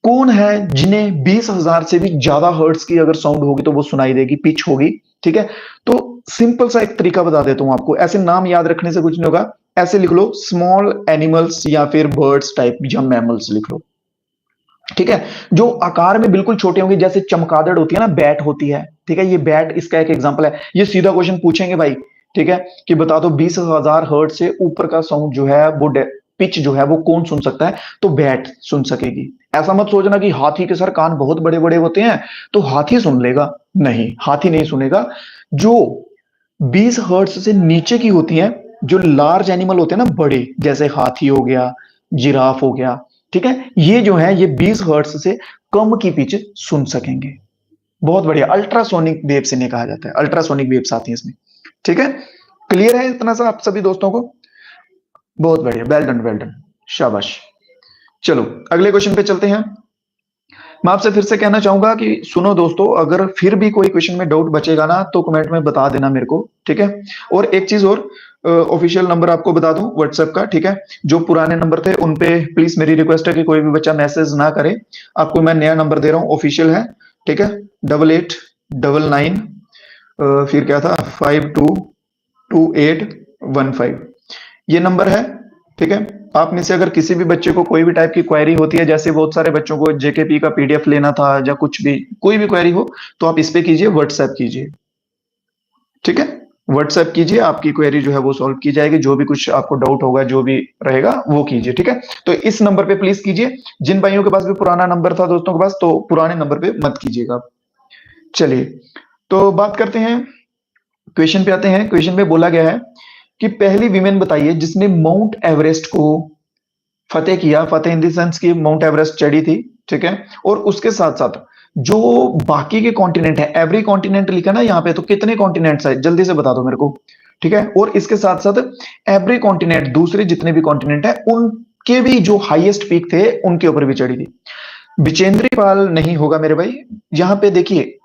A: कौन है जिन्हें 20,000 से भी ज्यादा हर्ट्ज की अगर साउंड होगी तो वो सुनाई देगी, पिच होगी? ठीक है, तो सिंपल सा एक तरीका बता देता हूं आपको, ऐसे नाम याद रखने से कुछ नहीं होगा। ऐसे लिख लो, स्मॉल एनिमल्स या फिर बर्ड्स टाइप या मैमल्स लिख लो। ठीक है, जो आकार में बिल्कुल छोटे होंगे, जैसे चमगादड़ होती है ना, बैट होती है। ठीक है, ये बैट इसका एक एग्जांपल है। ये सीधा क्वेश्चन पूछेंगे भाई, ठीक है, कि बता दो 20,000 हर्ट्ज से ऊपर का साउंड जो है वो पिच जो है वो कौन सुन सकता है? तो बैट सुन सकेगी। ऐसा मत सोचना कि हाथी के सर कान बहुत बड़े बड़े होते हैं तो हाथी सुन लेगा, नहीं, हाथी नहीं सुनेगा। जो 20 हर्ट्ज से नीचे की होती हैं, जो लार्ज एनिमल होते हैं ना, बड़े, जैसे हाथी हो गया, जिराफ हो गया, ठीक है, ये जो है ये 20 हर्ट्ज से कम की पिच सुन सकेंगे। बहुत बढ़िया, अल्ट्रासोनिक वेव्स इन्हें कहा जाता है, अल्ट्रासोनिक वेव्स आती हैं इसमें। ठीक है, क्लियर है इतना सा आप सभी दोस्तों को? बहुत बढ़िया, वेल डन, वेल डन, शाबाश। चलो, अगले क्वेश्चन पे चलते हैं। मैं आपसे फिर से कहना चाहूंगा कि सुनो दोस्तों, अगर फिर भी कोई क्वेश्चन में डाउट बचेगा ना तो कमेंट में बता देना मेरे को। ठीक है, और एक चीज और, ऑफिशियल नंबर आपको बता दूं व्हाट्सएप का। ठीक है, जो पुराने नंबर थे उन पे प्लीज मेरी रिक्वेस्ट है कि कोई भी बच्चा मैसेज ना करे। आपको मैं नया नंबर दे रहा हूँ, ऑफिशियल है। ठीक है, 8899, फिर क्या था, 522815, ये नंबर है। ठीक है, आप में से अगर किसी भी बच्चे को कोई भी टाइप की क्वेरी होती है, जैसे बहुत सारे बच्चों को जेकेपी का पीडीएफ लेना था या कुछ भी, कोई भी क्वेरी हो, तो आप इस पे कीजिए, व्हाट्सएप कीजिए। ठीक है, व्हाट्सएप कीजिए, आपकी क्वेरी जो है वो सॉल्व की जाएगी। जो भी कुछ आपको डाउट होगा, जो भी रहेगा वो कीजिए। ठीक है, तो इस नंबर पे प्लीज कीजिए। जिन भाइयों के पास भी पुराना नंबर था दोस्तों के पास, तो पुराने नंबर पे मत कीजिएगा। चलिए, तो बात करते हैं, क्वेश्चन पे आते हैं। क्वेश्चन में बोला गया है कि पहली विमेन बताइए जिसने माउंट एवरेस्ट को फतेह किया। फतेह इन द सेंस की माउंट एवरेस्ट चढ़ी थी। ठीक है, और उसके साथ साथ जो बाकी के कॉन्टिनेंट है, एवरी कॉन्टिनेंट लिखा ना यहाँ पे, तो कितने कॉन्टिनेंट्स है जल्दी से बता दो मेरे को। ठीक है, और इसके साथ साथ एवरी कॉन्टिनेंट, दूसरे जितने भी कॉन्टिनेंट है उनके भी जो हाईएस्ट पीक थे उनके ऊपर भी चढ़ी थी। बिचेंद्री पाल नहीं होगा मेरे भाई। यहाँ पे देखिए,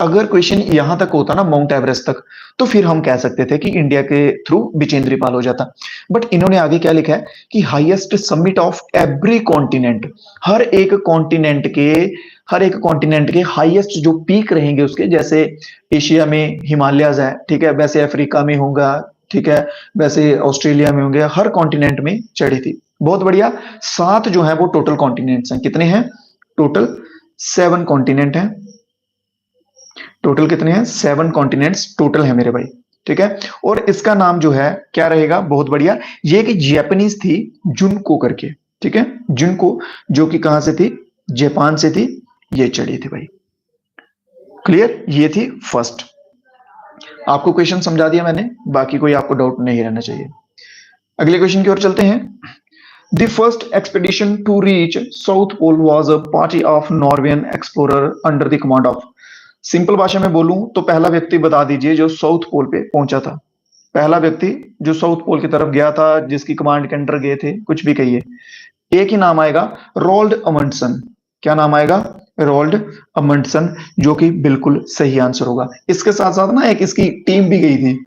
A: अगर क्वेश्चन यहां तक होता ना, माउंट एवरेस्ट तक, तो फिर हम कह सकते थे कि इंडिया के थ्रू बिचेंद्री पाल हो जाता। बट इन्होंने आगे क्या लिखा है कि highest summit of every continent, हर एक कॉन्टिनेंट के हाईएस्ट जो पीक रहेंगे उसके, जैसे एशिया में हिमालयाज है, ठीक है, वैसे अफ्रीका में होगा, ठीक है, वैसे ऑस्ट्रेलिया में होंगे, हर कॉन्टिनेंट में चढ़ी थी। बहुत बढ़िया, 7 जो है वो टोटल कॉन्टिनेंट्स हैं। कितने हैं टोटल? 7 कॉन्टिनेंट हैं। टोटल कितने हैं? 7 कॉन्टिनेंट्स टोटल है मेरे भाई। ठीक है, और इसका नाम जो है क्या रहेगा? बहुत बढ़िया, ये कि जैपनीज थी, जुनको करके। ठीक है, जिनको, जो कि कहां से थी, जापान से थी, ये चढ़ी थी भाई। क्लियर, ये थी फर्स्ट। आपको क्वेश्चन समझा दिया मैंने, बाकी कोई आपको डाउट नहीं रहना चाहिए। अगले क्वेश्चन की ओर चलते हैं। The first expedition to reach south pole was a party of Norwegian explorer under the command of. Simple भाषा में बोलूं तो पहला व्यक्ति बता दीजिए जो साउथ पोल पे पहुंचा था। पहला व्यक्ति जो साउथ पोल की तरफ गया था, जिसकी कमांड के अंडर गए थे, कुछ भी कहिए, एक ही नाम आएगा, रोल्ड अमंडसन। क्या नाम आएगा? रोल्ड अमंडसन, जो कि बिल्कुल सही आंसर होगा। इसके साथ साथ ना एक इसकी टीम भी गई थी।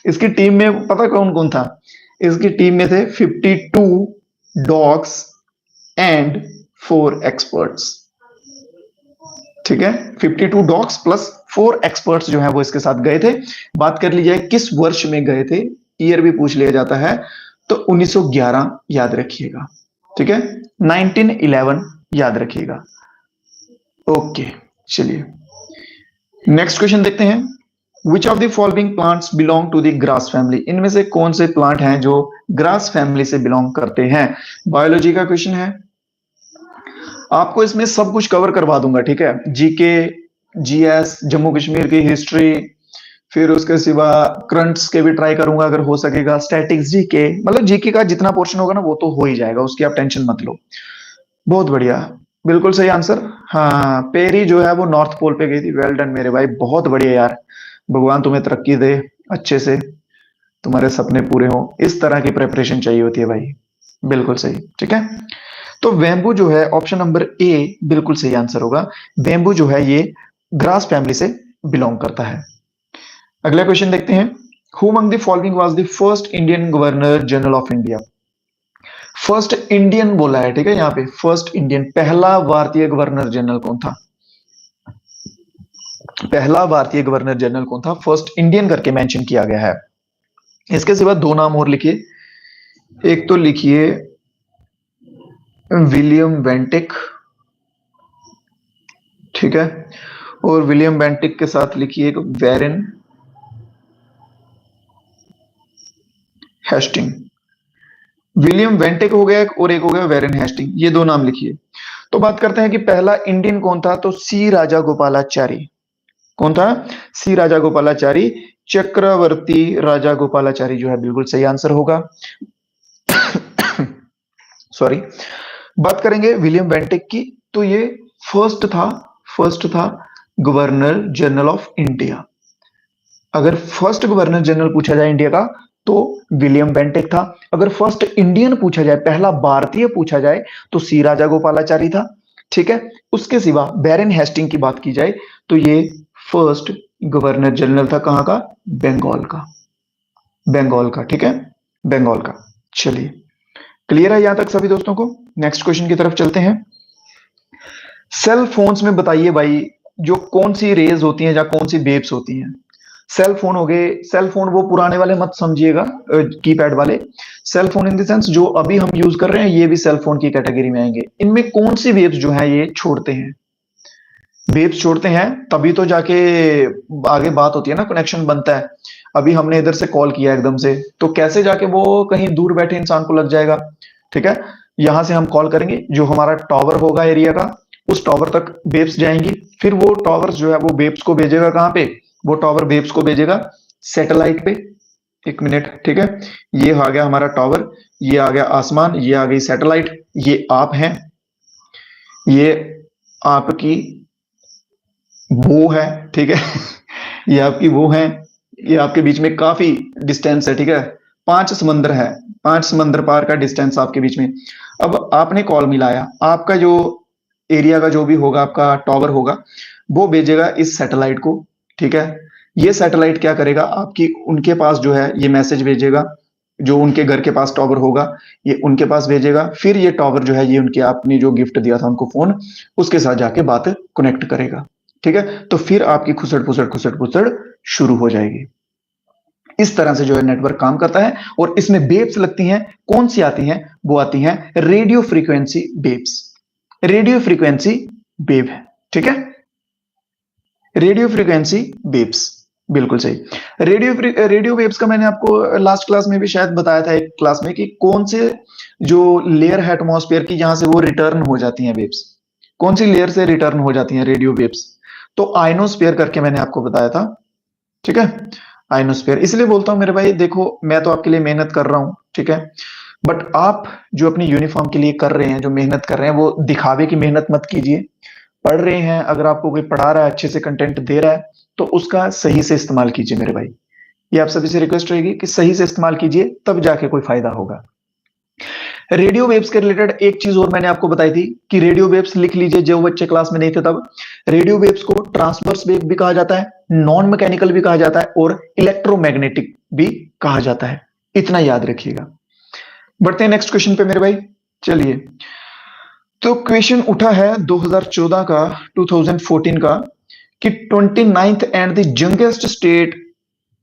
A: इसकी टीम में पता कौन कौन था? इसकी टीम में थे 52 डॉग्स एंड 4 एक्सपर्ट्स। ठीक है, 52 डॉग्स प्लस 4 एक्सपर्ट्स जो है वो इसके साथ गए थे। बात कर लीजिए किस वर्ष में गए थे, ईयर भी पूछ लिया जाता है, तो 1911 याद रखिएगा। ठीक है, 1911 याद रखिएगा। ओके, चलिए नेक्स्ट क्वेश्चन देखते हैं। Which of the following plants belong to the grass family? इनमें से कौन से प्लांट हैं जो ग्रास फैमिली से बिलोंग करते हैं? बायोलॉजी का क्वेश्चन है। आपको इसमें सब कुछ कवर करवा दूंगा, ठीक है, जीके, जीएस, जम्मू कश्मीर की हिस्ट्री, फिर उसके सिवा करंट्स के भी ट्राई करूंगा अगर हो सकेगा, स्टैटिक्स, जीके, मतलब जीके का जितना पोर्शन होगा ना वो तो हो ही जाएगा, उसकी आप टेंशन मत लो। बहुत बढ़िया, बिल्कुल सही आंसर। हाँ, पेरी जो है वो नॉर्थ पोल पे गई थी। वेल डन मेरे भाई, बहुत बढ़िया यार, भगवान तुम्हें तरक्की दे, अच्छे से तुम्हारे सपने पूरे हो। इस तरह की प्रिपरेशन चाहिए होती है भाई, बिल्कुल सही। ठीक है, तो बेम्बू जो है ऑप्शन नंबर ए बिल्कुल सही आंसर होगा। बेम्बू जो है ये ग्रास फैमिली से बिलोंग करता है। अगला क्वेश्चन देखते हैं। Who among the following was the first Indian governor general of India? First Indian बोला है, ठीक है, यहाँ पे फर्स्ट इंडियन, पहला भारतीय गवर्नर जनरल कौन था? पहला भारतीय गवर्नर जनरल कौन था? फर्स्ट इंडियन करके मेंशन किया गया है। इसके सिवा 2 नाम और लिखिए। एक तो लिखिए विलियम बेंटिक, ठीक है, और विलियम बेंटिक के साथ लिखिए एक वैरेन हेस्टिंग। विलियम बेंटिक हो गया और एक हो गया वैरेन हेस्टिंग, ये 2 नाम लिखिए। तो बात करते हैं कि पहला इंडियन कौन था, तो सी राजा गोपालाचारी। कौन था? सी राजा गोपालाचारी, चक्रवर्ती राजा गोपालाचारी जो है बिल्कुल सही आंसर होगा। सॉरी। बात करेंगे विलियम बेंटिक की, तो ये फर्स्ट था गवर्नर जनरल ऑफ इंडिया। अगर फर्स्ट गवर्नर जनरल पूछा जाए इंडिया का तो विलियम बेंटिक था। अगर फर्स्ट इंडियन पूछा जाए, पहला भारतीय पूछा जाए, तो सी राजा गोपालाचारी था। ठीक है, उसके सिवा बैरन हेस्टिंग की बात की जाए तो ये फर्स्ट गवर्नर जनरल था। कहां का? बंगाल का। बंगाल का, ठीक है, बंगाल का। चलिए, क्लियर है यहां तक सभी दोस्तों को? नेक्स्ट क्वेश्चन की तरफ चलते हैं। सेल फोन्स में बताइए भाई, जो कौन सी रेज होती हैं या कौन सी वेव्स होती हैं? सेल फोन हो गए, सेल फोन वो पुराने वाले मत समझिएगा, कीपैड वाले। Cell phone in the sense जो अभी हम यूज कर रहे हैं, ये भी सेल फोन की कैटेगरी में आएंगे। इनमें कौन सी वेव्स जो है ये छोड़ते हैं? वेव्स छोड़ते हैं तभी तो जाके आगे बात होती है ना, कनेक्शन बनता है। अभी हमने इधर से कॉल किया एकदम से, तो कैसे जाके वो कहीं दूर बैठे इंसान को लग जाएगा? ठीक है, यहां से हम कॉल करेंगे, जो हमारा टावर होगा एरिया का, उस टावर तक वेव्स जाएंगी। फिर वो टावर जो है वो वेव्स को भेजेगा कहां पे? वो टावर वेव्स को भेजेगा सैटेलाइट पे। 1 मिनट, ठीक है, ये आ गया हमारा टावर, ये आ गया आसमान, ये आ गई सैटेलाइट, ये आप हैं, ये आपकी वो है, ठीक है, ये आपकी वो है, ये आपके बीच में काफी डिस्टेंस है, ठीक है, 5 समंदर है, 5 समंदर पार का डिस्टेंस आपके बीच में। अब आपने कॉल मिलाया, आपका जो एरिया का जो भी होगा, आपका टावर होगा, वो भेजेगा इस सैटेलाइट को। ठीक है, ये सैटेलाइट क्या करेगा, आपकी उनके पास जो है ये मैसेज भेजेगा, जो उनके घर के पास टावर होगा ये उनके पास भेजेगा। फिर ये टावर जो है ये उनके, आपने जो गिफ्ट दिया था उनको फोन, उसके साथ जाके बात कनेक्ट करेगा। ठीक है, तो फिर आपकी खुसड़ शुरू हो जाएगी। इस तरह से जो है नेटवर्क काम करता है। और इसमें वेव्स लगती हैं, कौन सी आती हैं? वो आती हैं radio frequency waves. Radio frequency wave है, ठीक है, रेडियो फ्रीक्वेंसी वेव्स। बिल्कुल सही। रेडियो वेव्स का मैंने आपको लास्ट क्लास में भी शायद बताया था, एक क्लास में, कि कौन से जो लेयर है एटमॉस्फेयर की जहां से वो रिटर्न हो जाती हैं वेव्स, कौन सी लेयर से रिटर्न हो जाती हैं रेडियो वेव्स। तो आयनोस्फेयर करके मैंने आपको बताया था, ठीक है। आयनोस्फेयर इसलिए बोलता हूं मेरे भाई, देखो मैं तो आपके लिए मेहनत कर रहा हूं, ठीक है, बट आप जो अपनी यूनिफॉर्म के लिए कर रहे हैं, जो मेहनत कर रहे हैं, वो दिखावे की मेहनत मत कीजिए। पढ़ रहे हैं, अगर आपको कोई पढ़ा रहा है, अच्छे से कंटेंट दे रहा है, तो उसका सही से इस्तेमाल कीजिए मेरे भाई। ये आप सभी से रिक्वेस्ट रहेगी कि सही से इस्तेमाल कीजिए, तब जाके कोई फायदा होगा। रेडियो वेव्स के रिलेटेड एक चीज और मैंने आपको बताई थी कि रेडियो वेव्स लिख लीजिए, जो बच्चे क्लास में नहीं थे तब। रेडियो वेव्स को ट्रांसवर्स वेव भी कहा जाता है, नॉन मैकेनिकल भी कहा जाता है, और इलेक्ट्रोमैग्नेटिक भी कहा जाता है। इतना याद रखिएगा। बढ़ते हैं नेक्स्ट क्वेश्चन पे मेरे भाई। चलिए, तो क्वेश्चन उठा है 2014 का, 2014 का, कि 29th and the youngest state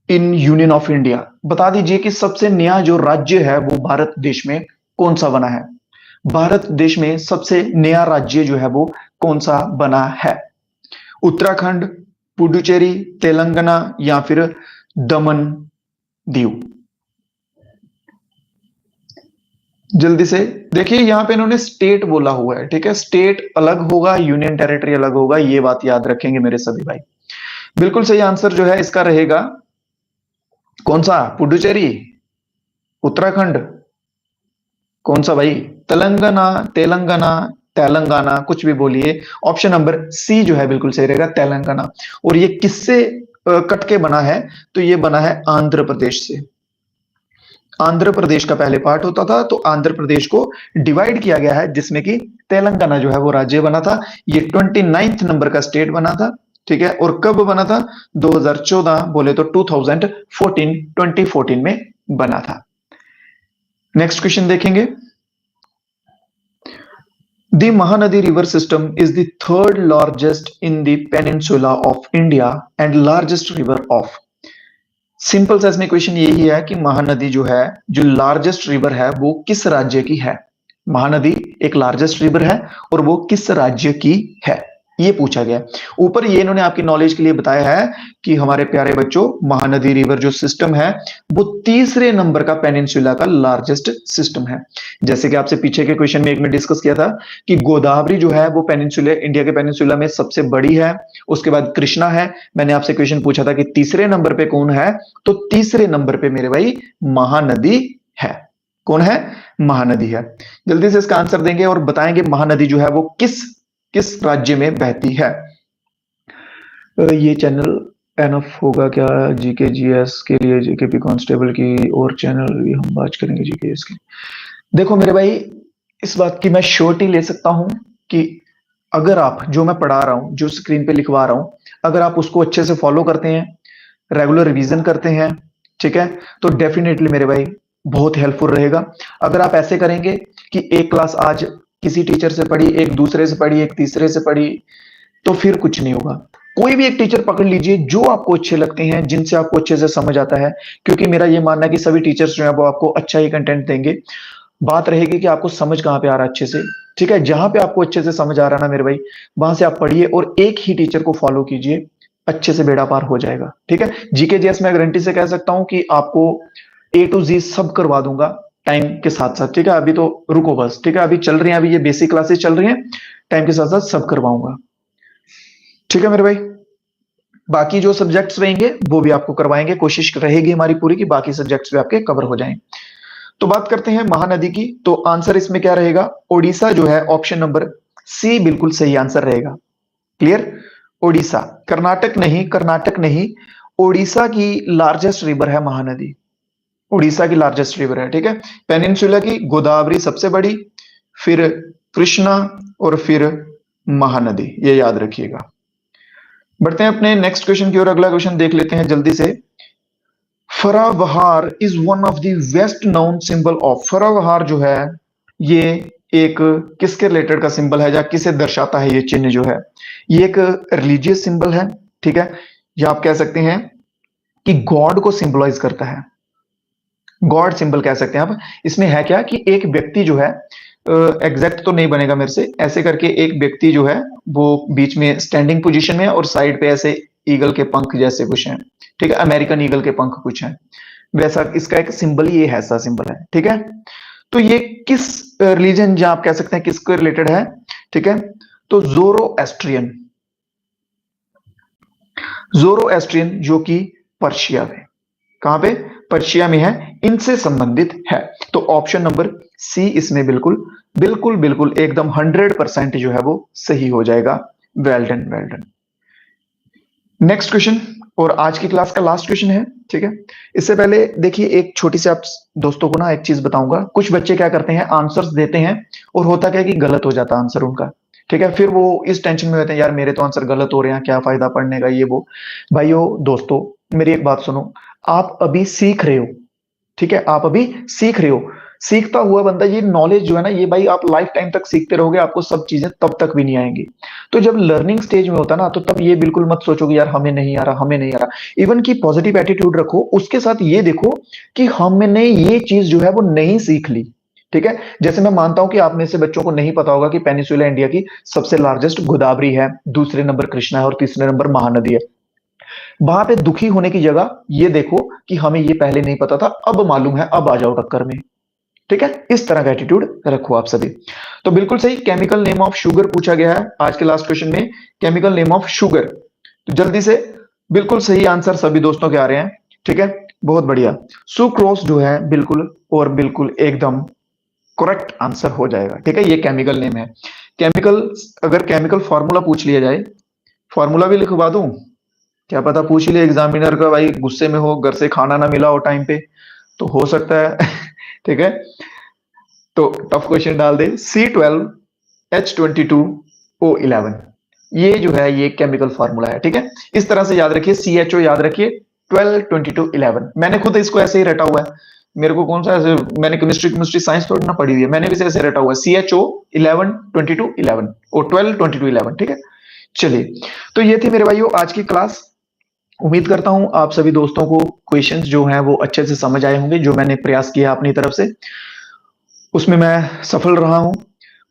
A: in union of India. बता दीजिए कि सबसे नया जो राज्य है वो भारत देश में कौन सा बना है। भारत देश में सबसे नया राज्य जो है वो कौन सा बना है। उत्तराखंड, पुडुचेरी, तेलंगाना या फिर दमन दीव। जल्दी से देखिए, यहां पे इन्होंने स्टेट बोला हुआ है, ठीक है। स्टेट अलग होगा, यूनियन टेरिटरी अलग होगा, ये बात याद रखेंगे मेरे सभी भाई। बिल्कुल सही आंसर जो है इसका रहेगा कौन सा, पुडुचेरी, उत्तराखंड, कौन सा भाई, तेलंगाना, तेलंगाना, तेलंगाना, कुछ भी बोलिए। ऑप्शन नंबर सी जो है बिल्कुल सही रहेगा, तेलंगाना। और ये किससे कट के बना है, तो ये बना है आंध्र प्रदेश से। आंध्र प्रदेश का पहले पार्ट होता था, तो आंध्र प्रदेश को डिवाइड किया गया है, जिसमें कि तेलंगाना जो है वो राज्य बना था। ये 29th नंबर का स्टेट बना था, ठीक है। और कब बना था, 2014 बोले तो 2014 में बना था। नेक्स्ट क्वेश्चन देखेंगे। The Mahanadi river system is the third largest in the peninsula of India and largest river of। Simple सा इसमें क्वेश्चन यही है कि महानदी जो है, जो लार्जेस्ट रिवर है, वो किस राज्य की है। महानदी एक लार्जेस्ट रिवर है और वो किस राज्य की है, ये पूछा गया। ऊपर ये इन्होंने आपकी नॉलेज के लिए बताया है कि हमारे प्यारे बच्चों, महानदी रिवर जो सिस्टम है वो तीसरे नंबर का पेनिनसुला का लार्जेस्ट सिस्टम है। जैसे कि आपसे पीछे के क्वेश्चन में एक में डिस्कस किया था कि गोदावरी जो है वो पेनिनसुला, इंडिया के पेनिनसुला में सबसे बड़ी है, उसके बाद कृष्णा है। मैंने आपसे क्वेश्चन पूछा था कि तीसरे नंबर पे कौन है, तो तीसरे नंबर पे मेरे भाई महानदी है। कौन है, महानदी है। जल्दी से इसका आंसर देंगे और बताएंगे महानदी जो है वो किस किस राज्य में बहती है। ये चैनल एनफ होगा क्या जीके जीएस के लिए, जीकेपी कांस्टेबल की और चैनल भी हम बात करेंगे जीकेएस की। देखो मेरे भाई, इस बात की मैं श्योरिटी ले सकता हूं कि अगर आप जो मैं पढ़ा रहा हूं, जो स्क्रीन पे लिखवा रहा हूं, अगर आप उसको अच्छे से फॉलो करते हैं, रेगुलर रिवीजन करते हैं, ठीक है, तो डेफिनेटली मेरे भाई बहुत हेल्पफुल रहेगा। अगर आप ऐसे करेंगे कि एक क्लास आज किसी टीचर से पढ़ी, एक दूसरे से पढ़ी, एक तीसरे से पढ़ी, तो फिर कुछ नहीं होगा। कोई भी एक टीचर पकड़ लीजिए जो आपको अच्छे लगते हैं, जिनसे आपको अच्छे से समझ आता है, क्योंकि मेरा ये मानना है कि सभी टीचर्स जो है वो आपको अच्छा ही कंटेंट देंगे। बात रहेगी कि आपको समझ कहां पे आ रहा है अच्छे से, ठीक है। जहां पे आपको अच्छे से समझ आ रहा है ना मेरे भाई, वहां से आप पढ़िए और एक ही टीचर को फॉलो कीजिए, अच्छे से बेड़ा पार हो जाएगा, ठीक है। जीके जीएस में गारंटी से कह सकता हूं कि आपको ए टू जी सब करवा दूंगा टाइम के साथ साथ, ठीक है। अभी तो रुको बस, ठीक है, अभी चल रही हैं, अभी ये बेसिक क्लासेस चल रही हैं, टाइम के साथ साथ सब करवाऊंगा, ठीक है मेरे भाई। बाकी जो सब्जेक्ट्स रहेंगे वो भी आपको करवाएंगे, कोशिश रहेगी हमारी पूरी कि बाकी सब्जेक्ट्स भी आपके कवर हो जाएं। तो बात करते हैं महानदी की, तो आंसर इसमें क्या रहेगा, ओडिशा जो है, ऑप्शन नंबर सी बिल्कुल सही आंसर रहेगा। क्लियर, ओडिशा, कर्नाटक नहीं, कर्नाटक नहीं, ओडिशा की लार्जेस्ट रिवर है महानदी, उड़ीसा की लार्जेस्ट रिवर है, ठीक है। पेनिनसुला की गोदावरी सबसे बड़ी, फिर कृष्णा और फिर महानदी, ये याद रखिएगा। बढ़ते हैं अपने नेक्स्ट क्वेश्चन की ओर। अगला क्वेश्चन देख लेते हैं जल्दी से। Faravahar is one of the best known symbol of. Faravahar जो है ये एक किसके रिलेटेड का सिंबल है, या किसे दर्शाता है ये चिन्ह जो है, ये एक रिलीजियस सिंबल है, ठीक है। या आप कह सकते हैं कि गॉड को सिंबलाइज करता है, गॉड सिंबल कह सकते हैं आप। इसमें है क्या कि एक व्यक्ति जो है एग्जैक्ट तो नहीं बनेगा मेरे से, ऐसे करके एक व्यक्ति जो है वो बीच में स्टैंडिंग पोजीशन में है और साइड पे ऐसे ईगल के पंख जैसे कुछ हैं, ठीक है, अमेरिकन ईगल के पंख कुछ हैं वैसा, इसका एक सिंबल ये ऐसा सिंबल है, ठीक है। तो ये किस रिलीजन, जहां आप कह सकते हैं किसके रिलेटेड है, ठीक है, तो ज़ोरोएस्ट्रियन, ज़ोरोएस्ट्रियन जो कि पर्शिया में, कहां पे, पर्शिया में है, इनसे संबंधित है। तो ऑप्शन नंबर सी इसमें बिल्कुल बिल्कुल बिल्कुल एकदम 100% जो है वो सही हो जाएगा। Well done, well done. Next question, और आज की क्लास का लास्ट क्वेश्चन है, ठीक है। इससे पहले देखिए एक छोटी सी आप दोस्तों को ना एक चीज बताऊंगा, कुछ बच्चे क्या करते हैं आंसर्स देते हैं और होता क्या है कि गलत हो जाता है आंसर उनका, ठीक है, फिर वो इस टेंशन में होते हैं यार मेरे तो आंसर गलत हो रहे हैं, क्या फायदा पढ़ने का ये वो। भाइयों दोस्तों मेरी एक बात सुनो, आप अभी सीख रहे हो, ठीक है, आप अभी सीख रहे हो, सीखता हुआ बंदा ये नॉलेज जो है ना ये भाई आप लाइफ टाइम तक सीखते रहोगे, आपको सब चीजें तब तक भी नहीं आएंगी। तो जब लर्निंग स्टेज में होता ना तो तब ये बिल्कुल मत सोचो कि यार हमें नहीं आ रहा, हमें नहीं आ रहा, इवन की पॉजिटिव एटीट्यूड रखो, उसके साथ ये देखो कि हमने ये चीज जो है वो नहीं सीख ली, ठीक है। जैसे मैं मानता हूं कि आप में से बच्चों को नहीं पता होगा कि पेनिसुला इंडिया की सबसे लार्जेस्ट गोदावरी है, दूसरे नंबर कृष्णा है और तीसरे नंबर महानदी है। वहां पे दुखी होने की जगह ये देखो कि हमें ये पहले नहीं पता था, अब मालूम है, अब आ जाओ टक्कर में, ठीक है, इस तरह का एटीट्यूड रखो आप सभी। तो बिल्कुल सही, केमिकल नेम ऑफ शुगर पूछा गया है आज के लास्ट क्वेश्चन में, केमिकल नेम ऑफ शुगर। तो जल्दी से बिल्कुल सही आंसर सभी दोस्तों के आ रहे हैं, ठीक है, बहुत बढ़िया। सुक्रोज जो है बिल्कुल और बिल्कुल एकदम करेक्ट आंसर हो जाएगा, ठीक है, ये केमिकल नेम है। केमिकल, अगर केमिकल फॉर्मूला पूछ लिया जाए, फॉर्मूला भी लिखवा दूं, क्या पता पूछ ही ले एग्जामिनर का, भाई गुस्से में हो, घर से खाना ना मिला हो टाइम पे, तो हो सकता है ठीक है, तो टफ क्वेश्चन डाल दे। C12H22O11, ये जो है ये केमिकल फार्मूला है, ठीक है, इस तरह से याद रखिए, CHO याद रखिए 12 22 11। मैंने खुद इसको ऐसे ही रटा हुआ है, मेरे को कौन सा ऐसे, मैंने केमिस्ट्री साइंस थोड़ी ना पढ़ी हुई है, मैंने भी ऐसे रटा हुआ है CHO 11 22 11 और 12 22 11, ठीक है। चलिए, तो ये थी मेरे भाइयों आज की क्लास। उम्मीद करता हूं आप सभी दोस्तों को क्वेश्चंस जो हैं वो अच्छे से समझ आए होंगे, जो मैंने प्रयास किया अपनी तरफ से उसमें मैं सफल रहा हूं।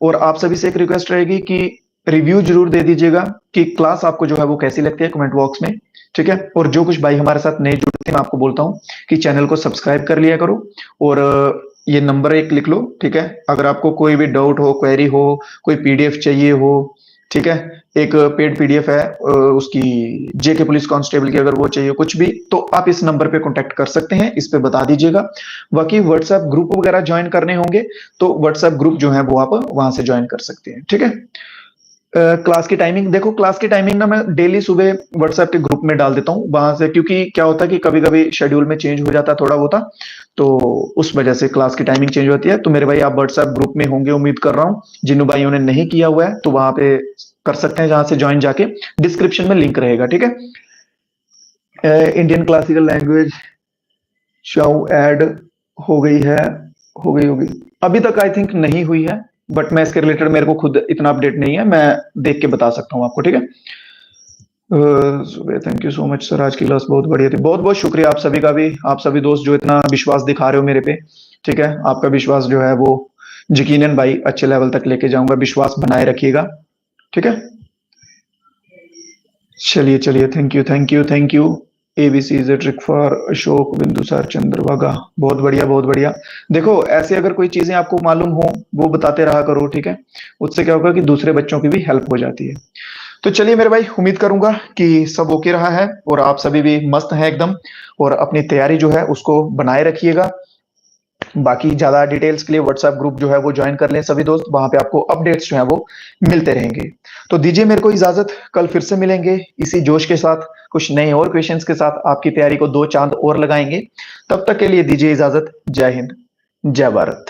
A: और आप सभी से एक रिक्वेस्ट रहेगी कि रिव्यू जरूर दे दीजिएगा कि क्लास आपको जो है वो कैसी लगती है कमेंट बॉक्स में, ठीक है। और जो कुछ भाई हमारे साथ नए जुड़ते हैं मैं आपको बोलता हूं कि चैनल को सब्सक्राइब कर लिया करो, और ये नंबर एक लिख लो, ठीक है, अगर आपको कोई भी डाउट हो, क्वेरी हो, कोई पीडीएफ चाहिए हो, ठीक है, एक पेड पीडीएफ है उसकी जेके पुलिस कांस्टेबल की, अगर वो चाहिए कुछ भी तो आप इस नंबर पे कांटेक्ट कर सकते हैं, इस पे बता दीजिएगा। बाकी व्हाट्सएप ग्रुप वगैरह ज्वाइन करने होंगे तो व्हाट्सएप ग्रुप जो है वो आप वहां से ज्वाइन कर सकते हैं, ठीक है। क्लास की टाइमिंग देखो, क्लास की टाइमिंग ना मैं डेली सुबह व्हाट्सएप के ग्रुप में डाल देता हूँ वहां से, क्योंकि क्या होता है कि कभी कभी शेड्यूल में चेंज हो जाता है थोड़ा बहुत, तो उस वजह से क्लास की टाइमिंग चेंज होती है। तो मेरे भाई आप व्हाट्सएप ग्रुप में होंगे उम्मीद कर रहा हूँ, जिन भाइयों ने नहीं किया हुआ है तो वहां पे कर सकते हैं, जहां से ज्वाइन जाके डिस्क्रिप्शन में लिंक रहेगा, ठीक है। इंडियन क्लासिकल लैंग्वेज शाउ ऐड हो गई है, हो गई होगी, अभी तक आई थिंक नहीं हुई है, बट मैं इसके रिलेटेड मेरे को खुद इतना अपडेट नहीं है, मैं देख के बता सकता हूँ आपको, ठीक है। Thank you so much sir, आज की क्लास बहुत बढ़िया थी, बहुत बहुत शुक्रिया आप सभी का भी, आप सभी दोस्त जो इतना विश्वास दिखा रहे हो मेरे पे, ठीक है, आपका विश्वास जो है वो यकीनन भाई अच्छे लेवल तक लेके जाऊंगा, विश्वास बनाए रखिएगा, ठीक है। चलिए चलिए, thank you thank you thank you. ABC is a trick for Ashoka Bindusara Chandrabhaga, बहुत बढ़िया बहुत बढ़िया। देखो ऐसे अगर कोई चीजें आपको मालूम हो वो बताते रहा करो, ठीक है, उससे क्या होगा कि दूसरे बच्चों की भी हेल्प हो जाती है। तो चलिए मेरे भाई, उम्मीद करूंगा कि सब ओके रहा है और आप सभी भी मस्त हैं एकदम, और अपनी तैयारी जो है उसको बनाए रखिएगा। बाकी ज्यादा डिटेल्स के लिए व्हाट्सएप ग्रुप जो है वो ज्वाइन कर लें सभी दोस्त, वहां पे आपको अपडेट्स जो है वो मिलते रहेंगे। तो दीजिए मेरे को इजाजत, कल फिर से मिलेंगे इसी जोश के साथ, कुछ नए और क्वेश्चंस के साथ, आपकी तैयारी को 2 चांद और लगाएंगे। तब तक के लिए दीजिए इजाजत, जय हिंद, जय भारत।